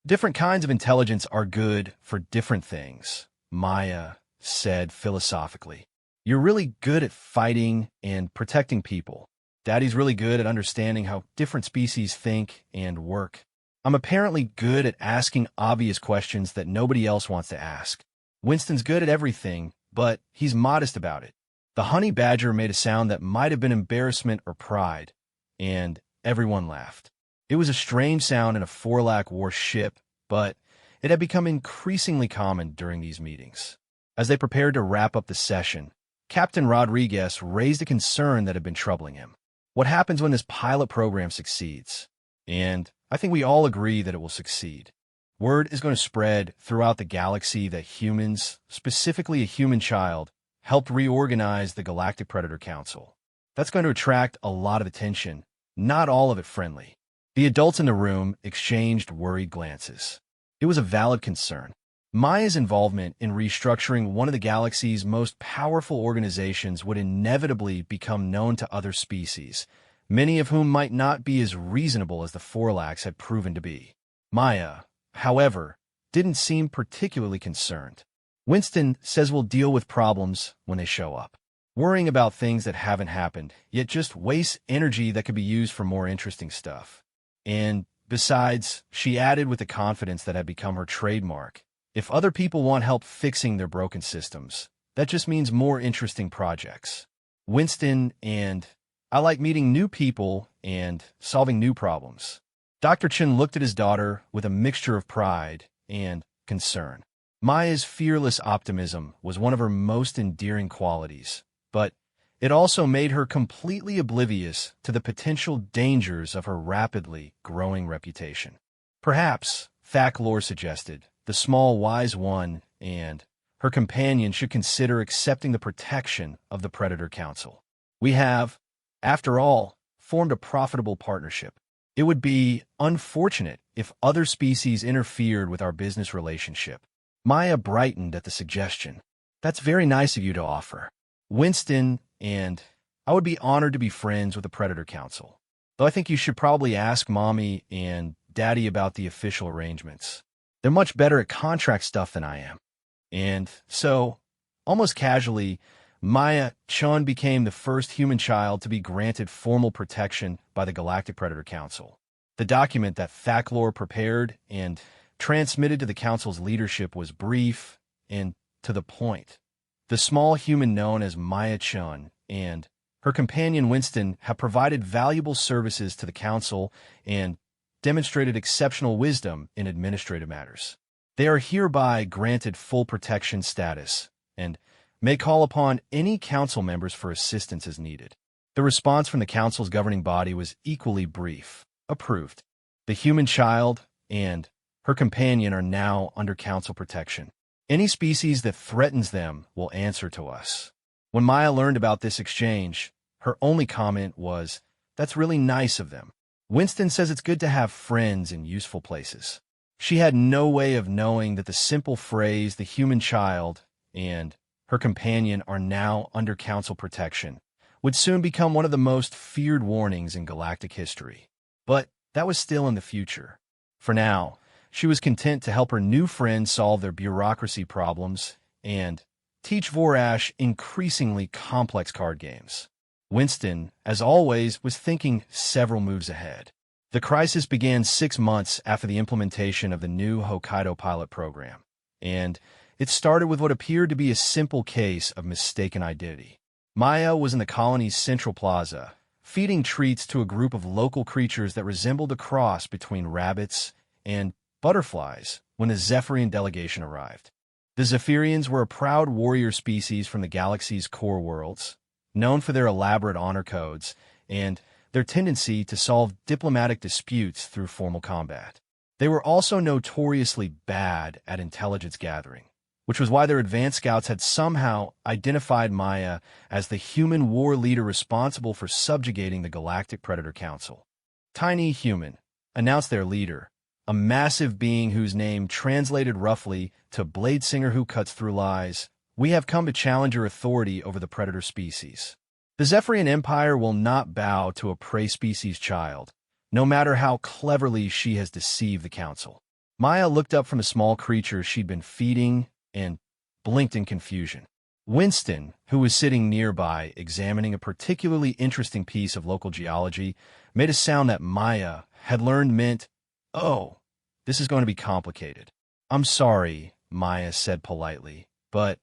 Speaker 1: Different kinds of intelligence are good for different things, Maya said philosophically. You're really good at fighting and protecting people. Daddy's really good at understanding how different species think and work. I'm apparently good at asking obvious questions that nobody else wants to ask. Winston's good at everything, but he's modest about it. The honey badger made a sound that might have been embarrassment or pride, and everyone laughed. It was a strange sound in a Forlac War ship, but it had become increasingly common during these meetings. As they prepared to wrap up the session, Captain Rodriguez raised a concern that had been troubling him. What happens when this pilot program succeeds? And I think we all agree that it will succeed. Word is going to spread throughout the galaxy that humans, specifically a human child, helped reorganize the Galactic Predator Council. That's going to attract a lot of attention, not all of it friendly. The adults in the room exchanged worried glances. It was a valid concern. Maya's involvement in restructuring one of the galaxy's most powerful organizations would inevitably become known to other species, many of whom might not be as reasonable as the Forlax had proven to be. Maya, however, didn't seem particularly concerned. Winston says we'll deal with problems when they show up. Worrying about things that haven't happened, yet just wastes energy that could be used for more interesting stuff. And besides, she added with the confidence that had become her trademark, if other people want help fixing their broken systems, that just means more interesting projects. Winston and I like meeting new people and solving new problems. Dr. Chin looked at his daughter with a mixture of pride and concern. Maya's fearless optimism was one of her most endearing qualities, but it also made her completely oblivious to the potential dangers of her rapidly growing reputation. Perhaps, Thaklor suggested, the small wise one and her companion should consider accepting the protection of the Predator Council. We have, after all, formed a profitable partnership. It would be unfortunate if other species interfered with our business relationship. Maya brightened at the suggestion. That's very nice of you to offer. Winston and I would be honored to be friends with the Predator Council. Though I think you should probably ask Mommy and Daddy about the official arrangements. They're much better at contract stuff than I am. And so, almost casually, Maya Chun became the first human child to be granted formal protection by the Galactic Predator Council. The document that Thaklor prepared and transmitted to the Council's leadership was brief and to the point. The small human known as Maya Chun and her companion Winston have provided valuable services to the Council and demonstrated exceptional wisdom in administrative matters. They are hereby granted full protection status and may call upon any Council members for assistance as needed. The response from the Council's governing body was equally brief. Approved. The human child and her companion are now under Council protection. Any species that threatens them will answer to us. When Maya learned about this exchange, her only comment was, "That's really nice of them." Winston says it's good to have friends in useful places. She had no way of knowing that the simple phrase, "the human child and her companion are now under Council protection," would soon become one of the most feared warnings in galactic history. But that was still in the future. For now, she was content to help her new friends solve their bureaucracy problems and teach Vorash increasingly complex card games. Winston, as always, was thinking several moves ahead. The crisis began 6 months after the implementation of the new Hokkaido pilot program, and it started with what appeared to be a simple case of mistaken identity. Maya was in the colony's central plaza, feeding treats to a group of local creatures that resembled a cross between rabbits and butterflies when the Zephyrian delegation arrived. The Zephyrians were a proud warrior species from the galaxy's core worlds, known for their elaborate honor codes and their tendency to solve diplomatic disputes through formal combat. They were also notoriously bad at intelligence gathering, which was why their advanced scouts had somehow identified Maya as the human war leader responsible for subjugating the Galactic Predator Council. Tiny Human, announced their leader, a massive being whose name translated roughly to Bladesinger who cuts through lies. "We have come to challenge your authority over the predator species. The Zephyrian Empire will not bow to a prey species child, no matter how cleverly she has deceived the Council." Maya looked up from the small creature she'd been feeding and blinked in confusion. Winston, who was sitting nearby examining a particularly interesting piece of local geology, made a sound that Maya had learned meant, "Oh, this is going to be complicated." "I'm sorry," Maya said politely, "but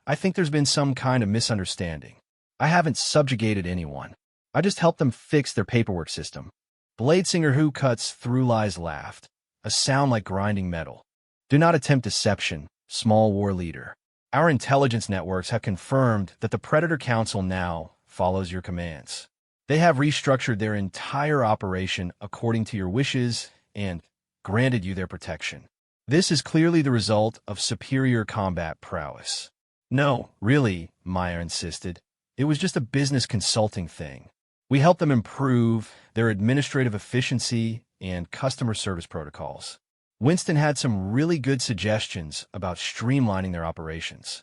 Speaker 1: I think there's been some kind of misunderstanding. I haven't subjugated anyone. I just helped them fix their paperwork system." Bladesinger who cuts through lies laughed, a sound like grinding metal. "Do not attempt deception, small war leader. Our intelligence networks have confirmed that the Predator Council now follows your commands. They have restructured their entire operation according to your wishes and granted you their protection. This is clearly the result of superior combat prowess." "No, really," Maya insisted. "It was just a business consulting thing. We helped them improve their administrative efficiency and customer service protocols." Winston had some really good suggestions about streamlining their operations.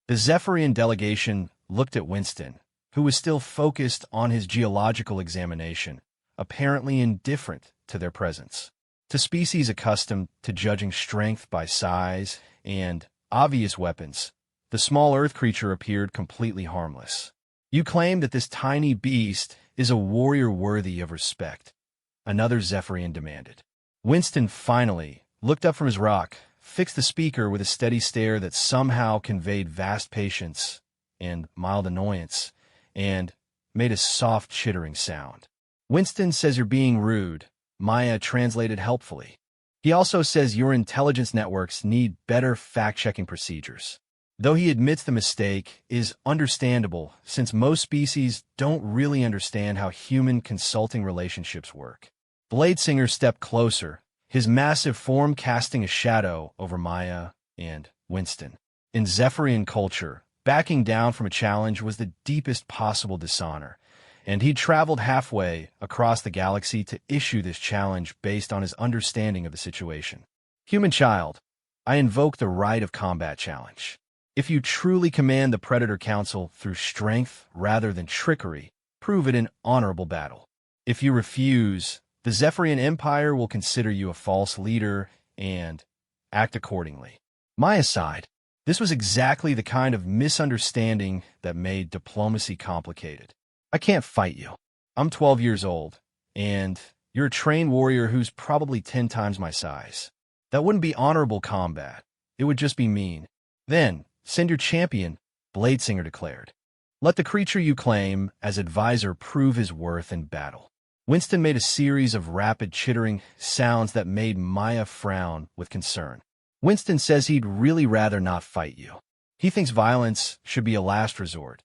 Speaker 1: The Zephyrian delegation looked at Winston, who was still focused on his geological examination, apparently indifferent to their presence. To species accustomed to judging strength by size and obvious weapons, the small earth creature appeared completely harmless. "You claim that this tiny beast is a warrior worthy of respect," another Zephyrian demanded. Winston finally looked up from his rock, fixed the speaker with a steady stare that somehow conveyed vast patience and mild annoyance, and made a soft chittering sound. "Winston says you're being rude," Maya translated helpfully. "He also says your intelligence networks need better fact-checking procedures." Though he admits the mistake is understandable, since most species don't really understand how human consulting relationships work. Bladesinger stepped closer, his massive form casting a shadow over Maya and Winston. In Zephyrian culture, backing down from a challenge was the deepest possible dishonor, and he traveled halfway across the galaxy to issue this challenge based on his understanding of the situation. Human child, I invoke the right of combat challenge. If you truly command the Predator Council through strength rather than trickery, prove it in honorable battle. If you refuse, the Zephyrian Empire will consider you a false leader and act accordingly. Maya sighed. This was exactly the kind of misunderstanding that made diplomacy complicated. I can't fight you. I'm 12 years old, and you're a trained warrior who's probably 10 times my size. That wouldn't be honorable combat. It would just be mean. Then, send your champion, Bladesinger declared. Let the creature you claim as advisor prove his worth in battle. Winston made a series of rapid chittering sounds that made Maya frown with concern. Winston says he'd really rather not fight you. He thinks violence should be a last resort,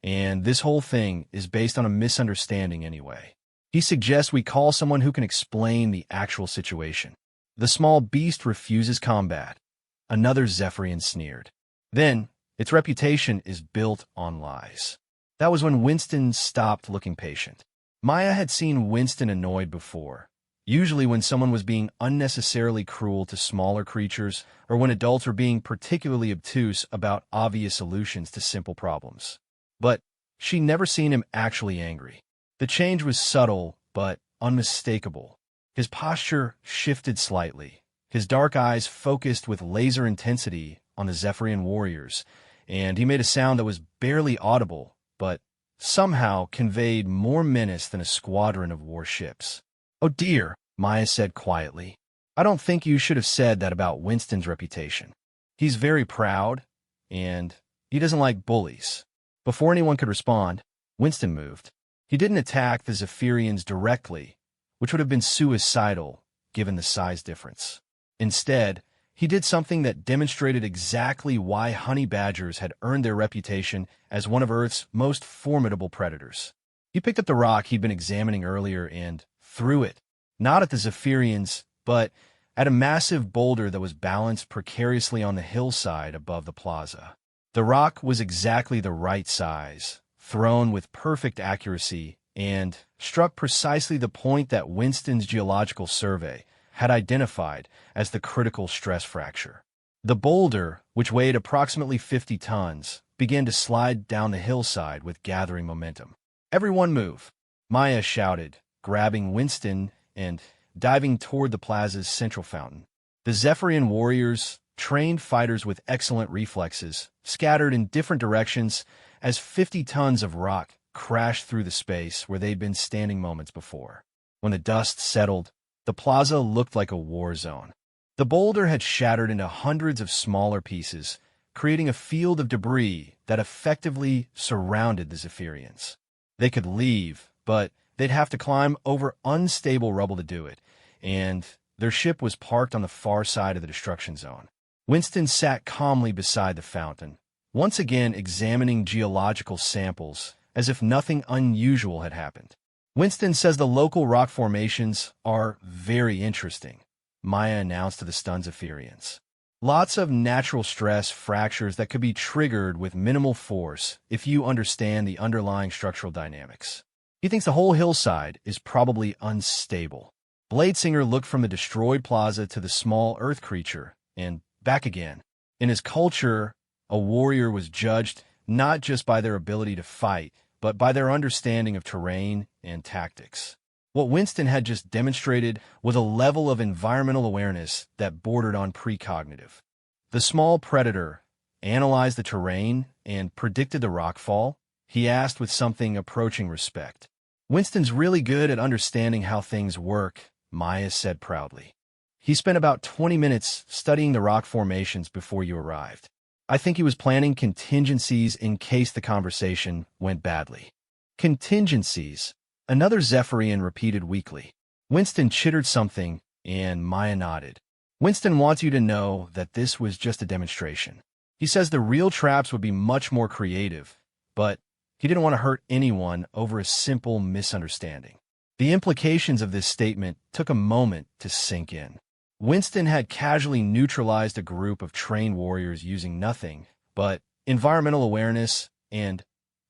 Speaker 1: and this whole thing is based on a misunderstanding anyway. He suggests we call someone who can explain the actual situation. The small beast refuses combat. Another Zephyrian sneered. Then, its reputation is built on lies. That was when Winston stopped looking patient. Maya had seen Winston annoyed before, usually when someone was being unnecessarily cruel to smaller creatures or when adults were being particularly obtuse about obvious solutions to simple problems. But she'd never seen him actually angry. The change was subtle but unmistakable. His posture shifted slightly, his dark eyes focused with laser intensity on the Zephyrian warriors, and he made a sound that was barely audible, but somehow conveyed more menace than a squadron of warships. "Oh dear," Maya said quietly. "I don't think you should have said that about Winston's reputation. He's very proud, and he doesn't like bullies." Before anyone could respond, Winston moved. He didn't attack the Zephyrians directly, which would have been suicidal given the size difference. Instead, he did something that demonstrated exactly why honey badgers had earned their reputation as one of Earth's most formidable predators. He picked up the rock he'd been examining earlier and threw it, not at the Zephyrians, but at a massive boulder that was balanced precariously on the hillside above the plaza. The rock was exactly the right size, thrown with perfect accuracy, and struck precisely the point that Winston's geological survey had identified as the critical stress fracture. The boulder, which weighed approximately 50 tons, began to slide down the hillside with gathering momentum. "Everyone move," Maya shouted, grabbing Winston and diving toward the plaza's central fountain. The Zephyrian warriors, trained fighters with excellent reflexes, scattered in different directions as 50 tons of rock crashed through the space where they'd been standing moments before. When the dust settled, the plaza looked like a war zone. The boulder had shattered into hundreds of smaller pieces, creating a field of debris that effectively surrounded the Zephyrians. They could leave, but they'd have to climb over unstable rubble to do it, and their ship was parked on the far side of the destruction zone. Winston sat calmly beside the fountain, once again examining geological samples as if nothing unusual had happened. "Winston says the local rock formations are very interesting," Maya announced to the stunned Zephyrians. "Lots of natural stress fractures that could be triggered with minimal force if you understand the underlying structural dynamics. He thinks the whole hillside is probably unstable." Bladesinger looked from the destroyed plaza to the small earth creature and back again. In his culture, a warrior was judged not just by their ability to fight, but by their understanding of terrain and tactics. What Winston had just demonstrated was a level of environmental awareness that bordered on precognitive. The small predator analyzed the terrain and predicted the rockfall, he asked with something approaching respect. "Winston's really good at understanding how things work," Maya said proudly. "He spent about 20 minutes studying the rock formations before you arrived. I think he was planning contingencies in case the conversation went badly." "Contingencies," another Zephyrian repeated weakly. Winston chittered something, and Maya nodded. "Winston wants you to know that this was just a demonstration. He says the real traps would be much more creative, but he didn't want to hurt anyone over a simple misunderstanding." The implications of this statement took a moment to sink in. Winston had casually neutralized a group of trained warriors using nothing but environmental awareness and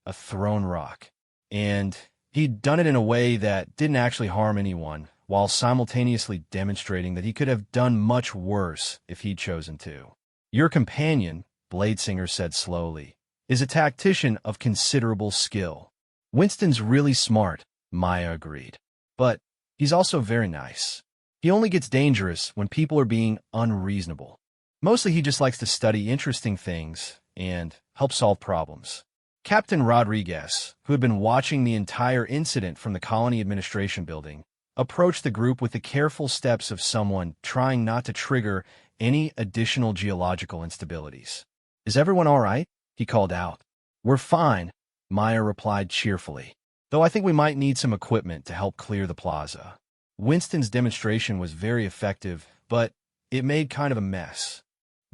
Speaker 1: a thrown rock. And he'd done it in a way that didn't actually harm anyone, while simultaneously demonstrating that he could have done much worse if he'd chosen to. Your companion, Bladesinger said slowly, is a tactician of considerable skill. Winston's really smart, Maya agreed. But he's also very nice. He only gets dangerous when people are being unreasonable. Mostly he just likes to study interesting things and help solve problems. Captain Rodriguez, who had been watching the entire incident from the colony administration building, approached the group with the careful steps of someone trying not to trigger any additional geological instabilities. "Is everyone all right?" he called out. "We're fine," Maya replied cheerfully, "though I think we might need some equipment to help clear the plaza." Winston's demonstration was very effective, but it made kind of a mess.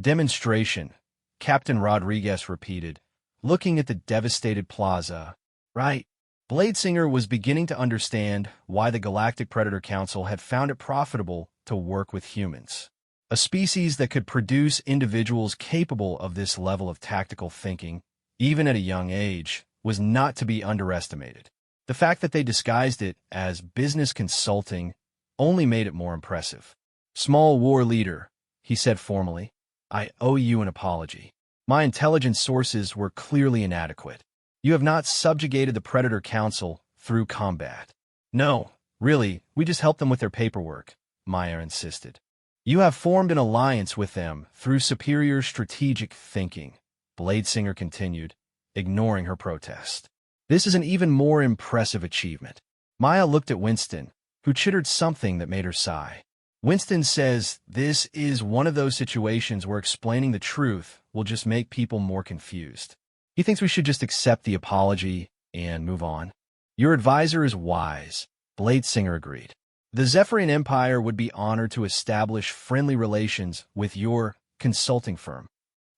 Speaker 1: "Demonstration," Captain Rodriguez repeated, looking at the devastated plaza. "Right." Bladesinger was beginning to understand why the Galactic Predator Council had found it profitable to work with humans. A species that could produce individuals capable of this level of tactical thinking, even at a young age, was not to be underestimated. The fact that they disguised it as business consulting only made it more impressive. "Small war leader," he said formally, "I owe you an apology. My intelligence sources were clearly inadequate. You have not subjugated the Predator Council through combat." "No, really, we just helped them with their paperwork," Maya insisted. "You have formed an alliance with them through superior strategic thinking," Bladesinger continued, ignoring her protest. "This is an even more impressive achievement." Maya looked at Winston, who chittered something that made her sigh. Winston says this is one of those situations where explaining the truth will just make people more confused. He thinks we should just accept the apology and move on. "Your advisor is wise," Bladesinger agreed. "The Zephyrian Empire would be honored to establish friendly relations with your consulting firm."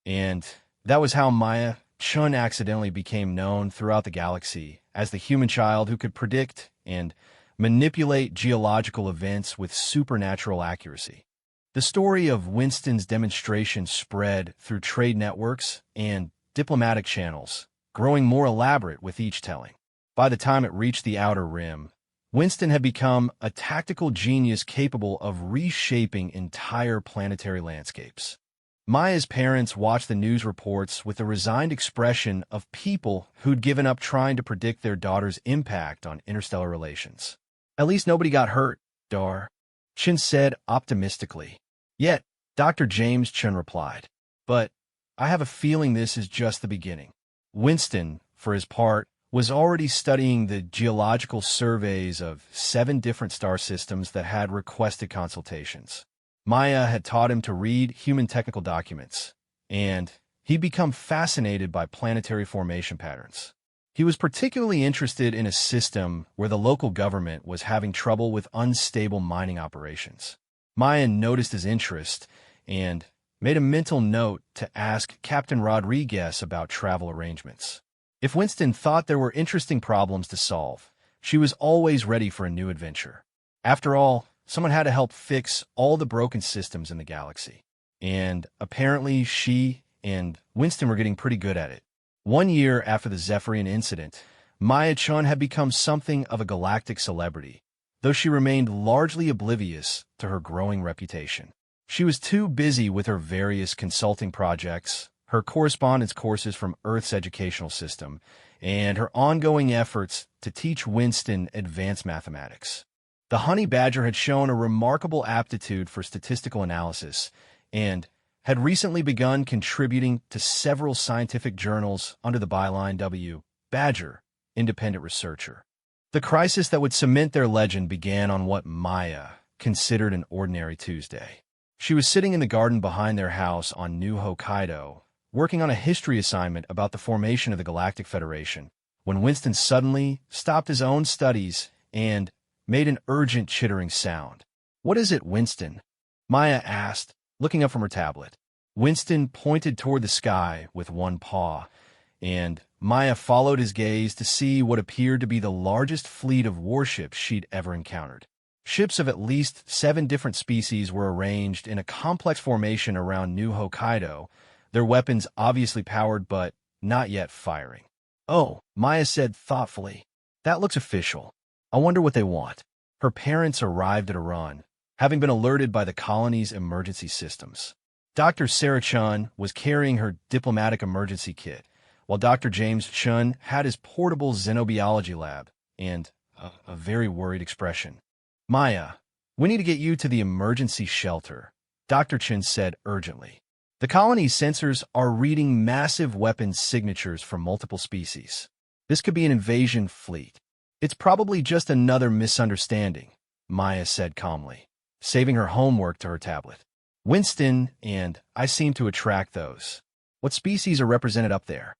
Speaker 1: And that was how Maya Chun accidentally became known throughout the galaxy as the human child who could predict and manipulate geological events with supernatural accuracy. The story of Winston's demonstration spread through trade networks and diplomatic channels, growing more elaborate with each telling. By the time it reached the Outer Rim, Winston had become a tactical genius capable of reshaping entire planetary landscapes. Maya's parents watched the news reports with a resigned expression of people who'd given up trying to predict their daughter's impact on interstellar relations. "At least nobody got hurt, Dar," Chin said optimistically. "Yet," Dr. James Chin replied. "But I have a feeling this is just the beginning." Winston, for his part, was already studying the geological surveys of 7 different star systems that had requested consultations. Maya had taught him to read human technical documents, and he'd become fascinated by planetary formation patterns. He was particularly interested in a system where the local government was having trouble with unstable mining operations. Maya noticed his interest and made a mental note to ask Captain Rodriguez about travel arrangements. If Winston thought there were interesting problems to solve, she was always ready for a new adventure. After all, someone had to help fix all the broken systems in the galaxy. And apparently she and Winston were getting pretty good at it. 1 year after the Zephyrian incident, Maya Chun had become something of a galactic celebrity, though she remained largely oblivious to her growing reputation. She was too busy with her various consulting projects, her correspondence courses from Earth's educational system, and her ongoing efforts to teach Winston advanced mathematics. The honey badger had shown a remarkable aptitude for statistical analysis and had recently begun contributing to several scientific journals under the byline W. Badger, Independent Researcher. The crisis that would cement their legend began on what Maya considered an ordinary Tuesday. She was sitting in the garden behind their house on New Hokkaido, working on a history assignment about the formation of the Galactic Federation, when Winston suddenly stopped his own studies and made an urgent chittering sound. "What is it, Winston?" Maya asked, looking up from her tablet. Winston pointed toward the sky with one paw, and Maya followed his gaze to see what appeared to be the largest fleet of warships she'd ever encountered. Ships of at least 7 different species were arranged in a complex formation around New Hokkaido, their weapons obviously powered but not yet firing. "Oh," Maya said thoughtfully. "That looks official. I wonder what they want." Her parents arrived at a run, having been alerted by the colony's emergency systems. Dr. Sarah Chun was carrying her diplomatic emergency kit, while Dr. James Chun had his portable xenobiology lab and a very worried expression. "Maya, we need to get you to the emergency shelter," Dr. Chun said urgently. "The colony's sensors are reading massive weapons signatures from multiple species. This could be an invasion fleet." "It's probably just another misunderstanding," Maya said calmly, saving her homework to her tablet. "Winston and I seem to attract those. What species are represented up there?"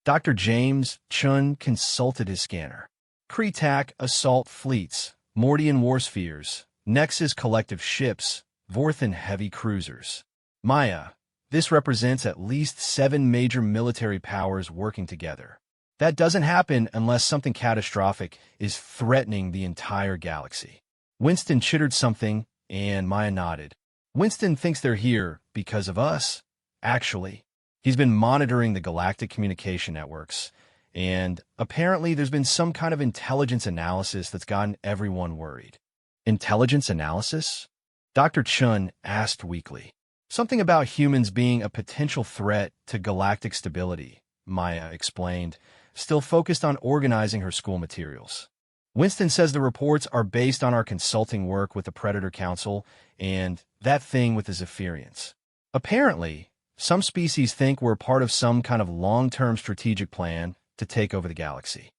Speaker 1: Dr. James Chun consulted his scanner. Kretak assault fleets, Mordian warspheres, Nexus collective ships, Vorthan heavy cruisers. "Maya, this represents at least 7 major military powers working together. That doesn't happen unless something catastrophic is threatening the entire galaxy." Winston chittered something, and Maya nodded. "Winston thinks they're here because of us, actually. He's been monitoring the galactic communication networks, and apparently there's been some kind of intelligence analysis that's gotten everyone worried." "Intelligence analysis?" Dr. Chun asked weakly. "Something about humans being a potential threat to galactic stability," Maya explained, still focused on organizing her school materials. "Winston says the reports are based on our consulting work with the Predator Council and that thing with the Zephyrians. Apparently, some species think we're part of some kind of long-term strategic plan to take over the galaxy."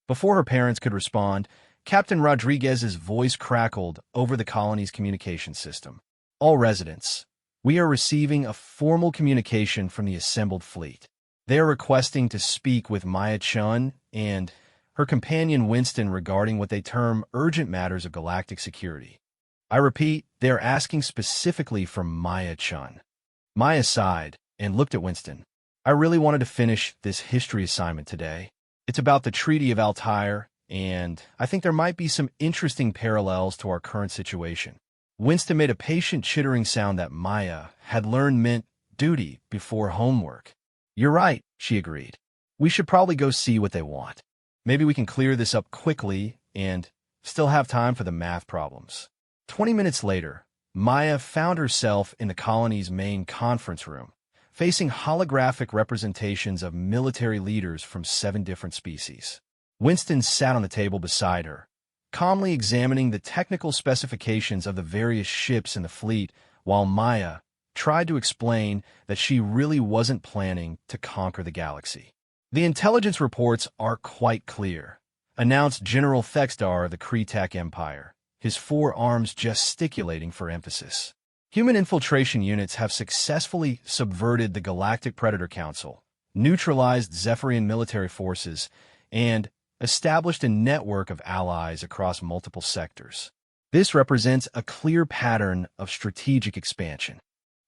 Speaker 1: Before her parents could respond, Captain Rodriguez's voice crackled over the colony's communication system. "All residents, we are receiving a formal communication from the assembled fleet. They are requesting to speak with Maya Chun and her companion Winston regarding what they term urgent matters of galactic security. I repeat, they are asking specifically for Maya Chun." Maya sighed and looked at Winston. "I really wanted to finish this history assignment today. It's about the Treaty of Altair, and I think there might be some interesting parallels to our current situation." Winston made a patient chittering sound that Maya had learned meant duty before homework. "You're right," she agreed. "We should probably go see what they want. Maybe we can clear this up quickly and still have time for the math problems." 20 minutes later, Maya found herself in the colony's main conference room, facing holographic representations of military leaders from 7 different species. Winston sat on the table beside her, calmly examining the technical specifications of the various ships in the fleet, while Maya tried to explain that she really wasn't planning to conquer the galaxy. "The intelligence reports are quite clear," announced General Thexdar of the Kretak Empire, his 4 arms gesticulating for emphasis. "Human infiltration units have successfully subverted the Galactic Predator Council, neutralized Zephyrian military forces, and established a network of allies across multiple sectors. This represents a clear pattern of strategic expansion.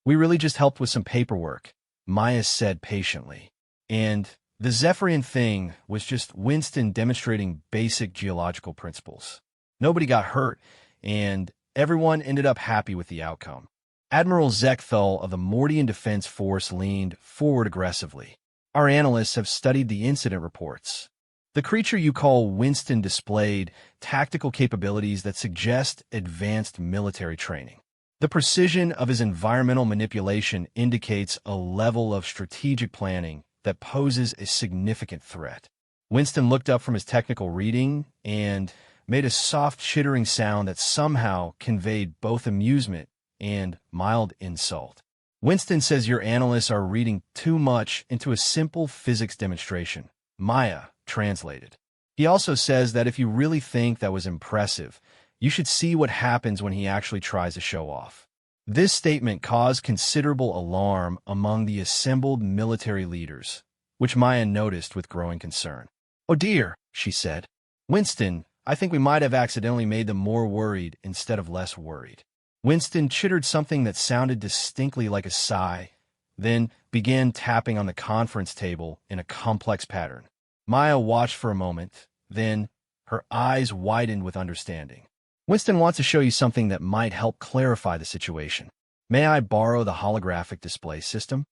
Speaker 1: We really just helped with some paperwork," Maya said patiently. "And the Zephyrian thing was just Winston demonstrating basic geological principles. Nobody got hurt, and everyone ended up happy with the outcome." Admiral Zekthal of the Mordian Defense Force leaned forward aggressively. "Our analysts have studied the incident reports. The creature you call Winston displayed tactical capabilities that suggest advanced military training. The precision of his environmental manipulation indicates a level of strategic planning that poses a significant threat." Winston looked up from his technical reading and made a soft chittering sound that somehow conveyed both amusement and mild insult. "Winston says your analysts are reading too much into a simple physics demonstration," Maya translated. "He also says that if you really think that was impressive, you should see what happens when he actually tries to show off." This statement caused considerable alarm among the assembled military leaders, which Maya noticed with growing concern. "Oh dear," she said. "Winston, I think we might have accidentally made them more worried instead of less worried." Winston chittered something that sounded distinctly like a sigh, then began tapping on the conference table in a complex pattern. Maya watched for a moment, then her eyes widened with understanding. Winston wants to show you something that might help clarify the situation. May I borrow the holographic display system?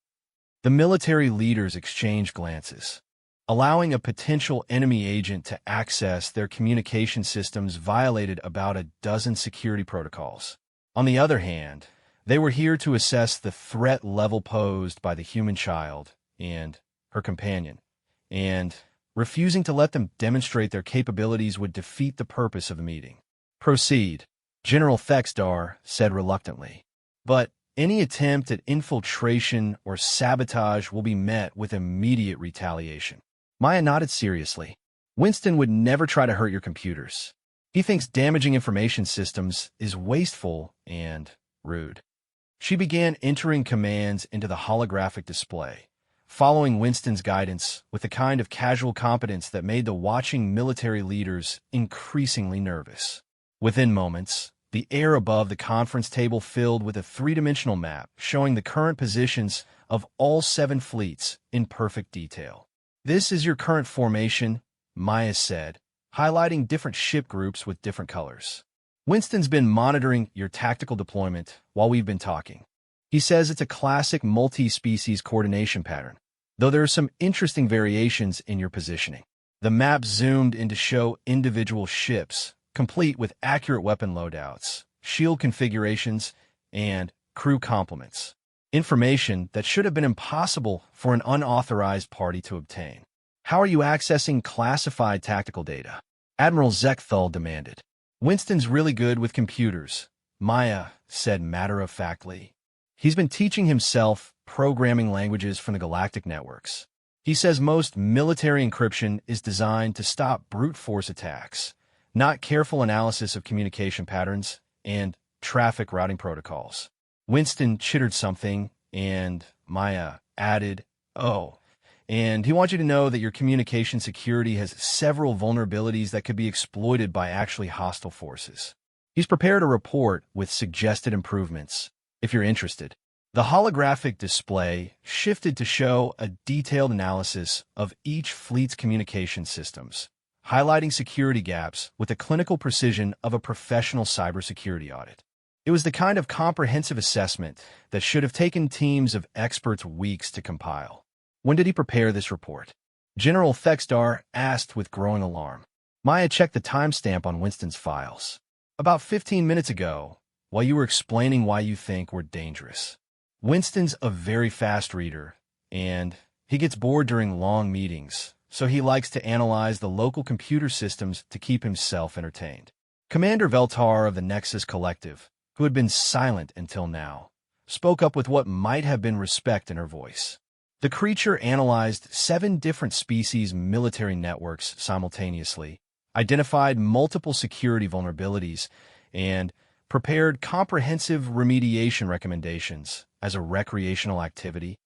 Speaker 1: The military leaders exchanged glances. Allowing a potential enemy agent to access their communication systems violated about a dozen security protocols. On the other hand, they were here to assess the threat level posed by the human child and her companion, and refusing to let them demonstrate their capabilities would defeat the purpose of the meeting. Proceed, General Thexdar said reluctantly. But any attempt at infiltration or sabotage will be met with immediate retaliation. Maya nodded seriously. Winston would never try to hurt your computers. He thinks damaging information systems is wasteful and rude. She began entering commands into the holographic display, following Winston's guidance with the kind of casual competence that made the watching military leaders increasingly nervous. Within moments, the air above the conference table filled with a three-dimensional map showing the current positions of all 7 fleets in perfect detail. This is your current formation, Maya said, highlighting different ship groups with different colors. Winston's been monitoring your tactical deployment while we've been talking. He says it's a classic multi-species coordination pattern, though there are some interesting variations in your positioning. The map zoomed in to show individual ships, complete with accurate weapon loadouts, shield configurations, and crew complements. Information that should have been impossible for an unauthorized party to obtain. How are you accessing classified tactical data? Admiral Zekthal demanded. Winston's really good with computers, Maya said matter-of-factly. He's been teaching himself programming languages from the galactic networks. He says most military encryption is designed to stop brute force attacks, not careful analysis of communication patterns and traffic routing protocols. Winston chittered something, and Maya added, "Oh, and he wants you to know that your communication security has several vulnerabilities that could be exploited by actually hostile forces. He's prepared a report with suggested improvements, if you're interested." The holographic display shifted to show a detailed analysis of each fleet's communication systems, highlighting security gaps with the clinical precision of a professional cybersecurity audit. It was the kind of comprehensive assessment that should have taken teams of experts weeks to compile. When did he prepare this report? General Thexdar asked with growing alarm. Maya checked the timestamp on Winston's files. About 15 minutes ago, while you were explaining why you think we're dangerous. Winston's a very fast reader, and he gets bored during long meetings, so he likes to analyze the local computer systems to keep himself entertained. Commander Veltar of the Nexus Collective, who had been silent until now, spoke up with what might have been respect in her voice. The creature analyzed 7 different species' military networks simultaneously, identified multiple security vulnerabilities, and prepared comprehensive remediation recommendations as a recreational activity.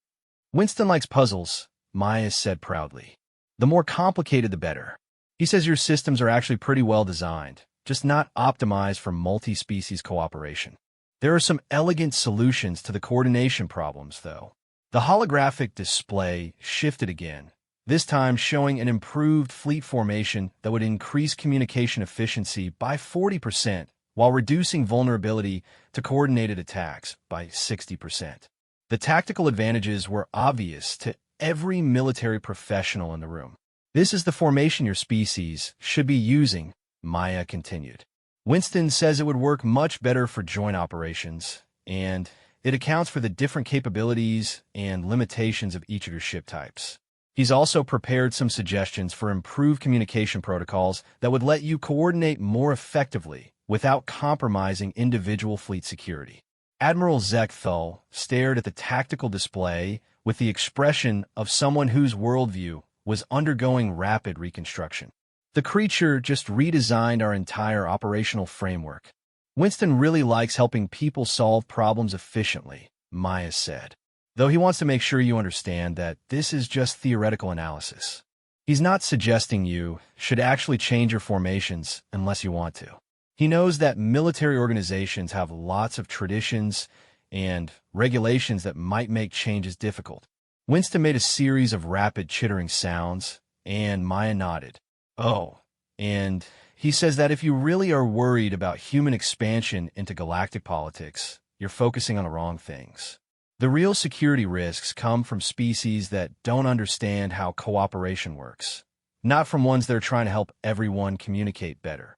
Speaker 1: Winston likes puzzles, Maya said proudly. The more complicated, the better. He says your systems are actually pretty well designed, just not optimized for multi-species cooperation. There are some elegant solutions to the coordination problems, though. The holographic display shifted again, this time showing an improved fleet formation that would increase communication efficiency by 40% while reducing vulnerability to coordinated attacks by 60%. The tactical advantages were obvious to every military professional in the room. This is the formation your species should be using, Maya continued. Winston says it would work much better for joint operations, and it accounts for the different capabilities and limitations of each of your ship types. He's also prepared some suggestions for improved communication protocols that would let you coordinate more effectively without compromising individual fleet security. Admiral Zekthal stared at the tactical display with the expression of someone whose worldview was undergoing rapid reconstruction. The creature just redesigned our entire operational framework. Winston really likes helping people solve problems efficiently, Maya said, though he wants to make sure you understand that this is just theoretical analysis. He's not suggesting you should actually change your formations unless you want to. He knows that military organizations have lots of traditions and regulations that might make changes difficult. Winston made a series of rapid chittering sounds, and Maya nodded. Oh, and he says that if you really are worried about human expansion into galactic politics, you're focusing on the wrong things. The real security risks come from species that don't understand how cooperation works, not from ones that are trying to help everyone communicate better.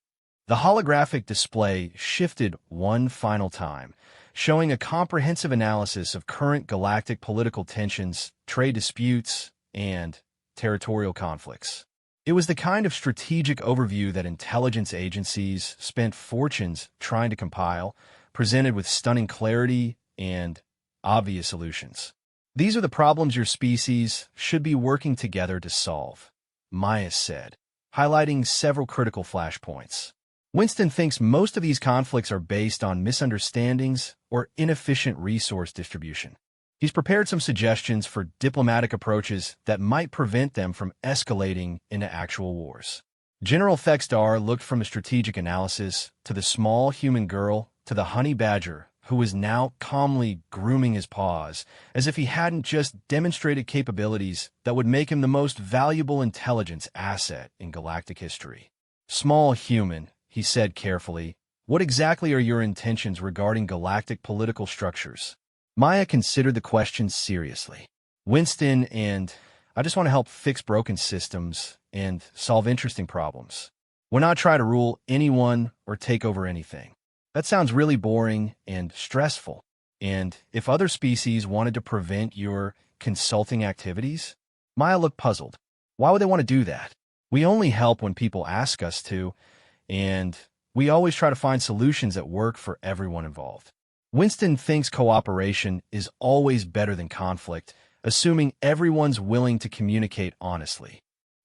Speaker 1: The holographic display shifted one final time, showing a comprehensive analysis of current galactic political tensions, trade disputes, and territorial conflicts. It was the kind of strategic overview that intelligence agencies spent fortunes trying to compile, presented with stunning clarity and obvious solutions. These are the problems your species should be working together to solve, Maya said, highlighting several critical flashpoints. Winston thinks most of these conflicts are based on misunderstandings or inefficient resource distribution. He's prepared some suggestions for diplomatic approaches that might prevent them from escalating into actual wars. General Thextar looked from a strategic analysis to the small human girl to the honey badger, who was now calmly grooming his paws, as if he hadn't just demonstrated capabilities that would make him the most valuable intelligence asset in galactic history. Small human, he said carefully, what exactly are your intentions regarding galactic political structures? Maya considered the question seriously. Winston and I just want to help fix broken systems and solve interesting problems. We're not trying to rule anyone or take over anything. That sounds really boring and stressful. And if other species wanted to prevent your consulting activities? Maya looked puzzled. Why would they want to do that? We only help when people ask us to, and we always try to find solutions that work for everyone involved. Winston thinks cooperation is always better than conflict, assuming everyone's willing to communicate honestly.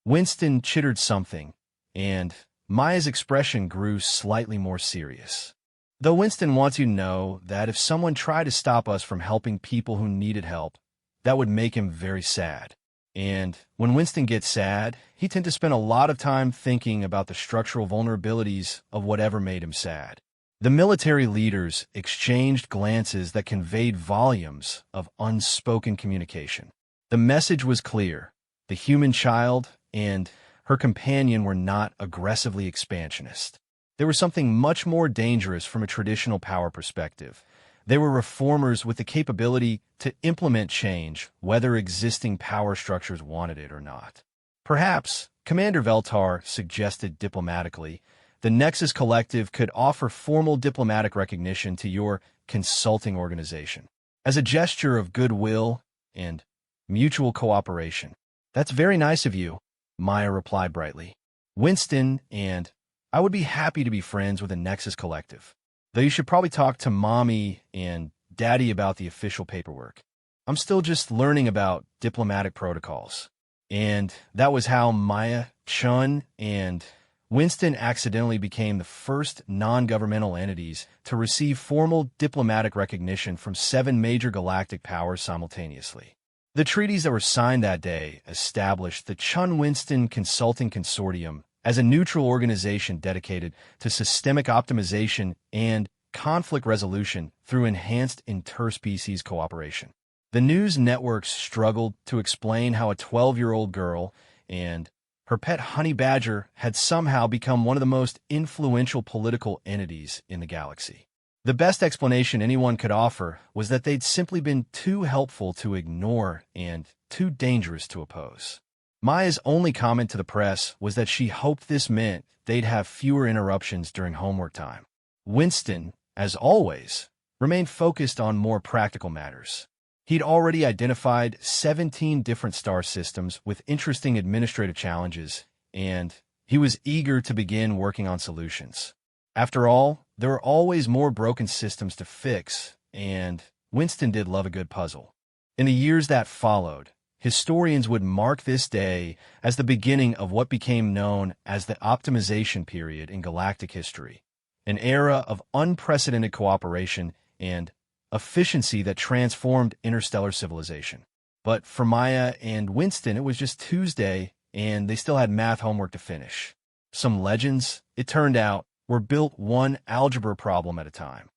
Speaker 1: Winston chittered something, and Maya's expression grew slightly more serious. Though Winston wants you to know that if someone tried to stop us from helping people who needed help, that would make him very sad. And when Winston gets sad, he tends to spend a lot of time thinking about the structural vulnerabilities of whatever made him sad. The military leaders exchanged glances that conveyed volumes of unspoken communication. The message was clear. The human child and her companion were not aggressively expansionist. They were something much more dangerous from a traditional power perspective. They were reformers with the capability to implement change, whether existing power structures wanted it or not. Perhaps, Commander Veltar suggested diplomatically, the Nexus Collective could offer formal diplomatic recognition to your consulting organization as a gesture of goodwill and mutual cooperation. That's very nice of you, Maya replied brightly. Winston and I would be happy to be friends with the Nexus Collective, though you should probably talk to Mommy and Daddy about the official paperwork. I'm still just learning about diplomatic protocols. And that was how Maya, Chun, and Winston accidentally became the first non-governmental entities to receive formal diplomatic recognition from 7 major galactic powers simultaneously. The treaties that were signed that day established the Chun-Winston Consulting Consortium as a neutral organization dedicated to systemic optimization and conflict resolution through enhanced interspecies cooperation. The news networks struggled to explain how a 12-year-old girl and her pet honey badger had somehow become one of the most influential political entities in the galaxy. The best explanation anyone could offer was that they'd simply been too helpful to ignore and too dangerous to oppose. Maya's only comment to the press was that she hoped this meant they'd have fewer interruptions during homework time. Winston, as always, remained focused on more practical matters. He'd already identified 17 different star systems with interesting administrative challenges, and he was eager to begin working on solutions. After all, there were always more broken systems to fix, and Winston did love a good puzzle. In the years that followed, historians would mark this day as the beginning of what became known as the optimization period in galactic history, an era of unprecedented cooperation and efficiency that transformed interstellar civilization. But for Maya and Winston, it was just Tuesday, and they still had math homework to finish. Some legends, it turned out, were built one algebra problem at a time.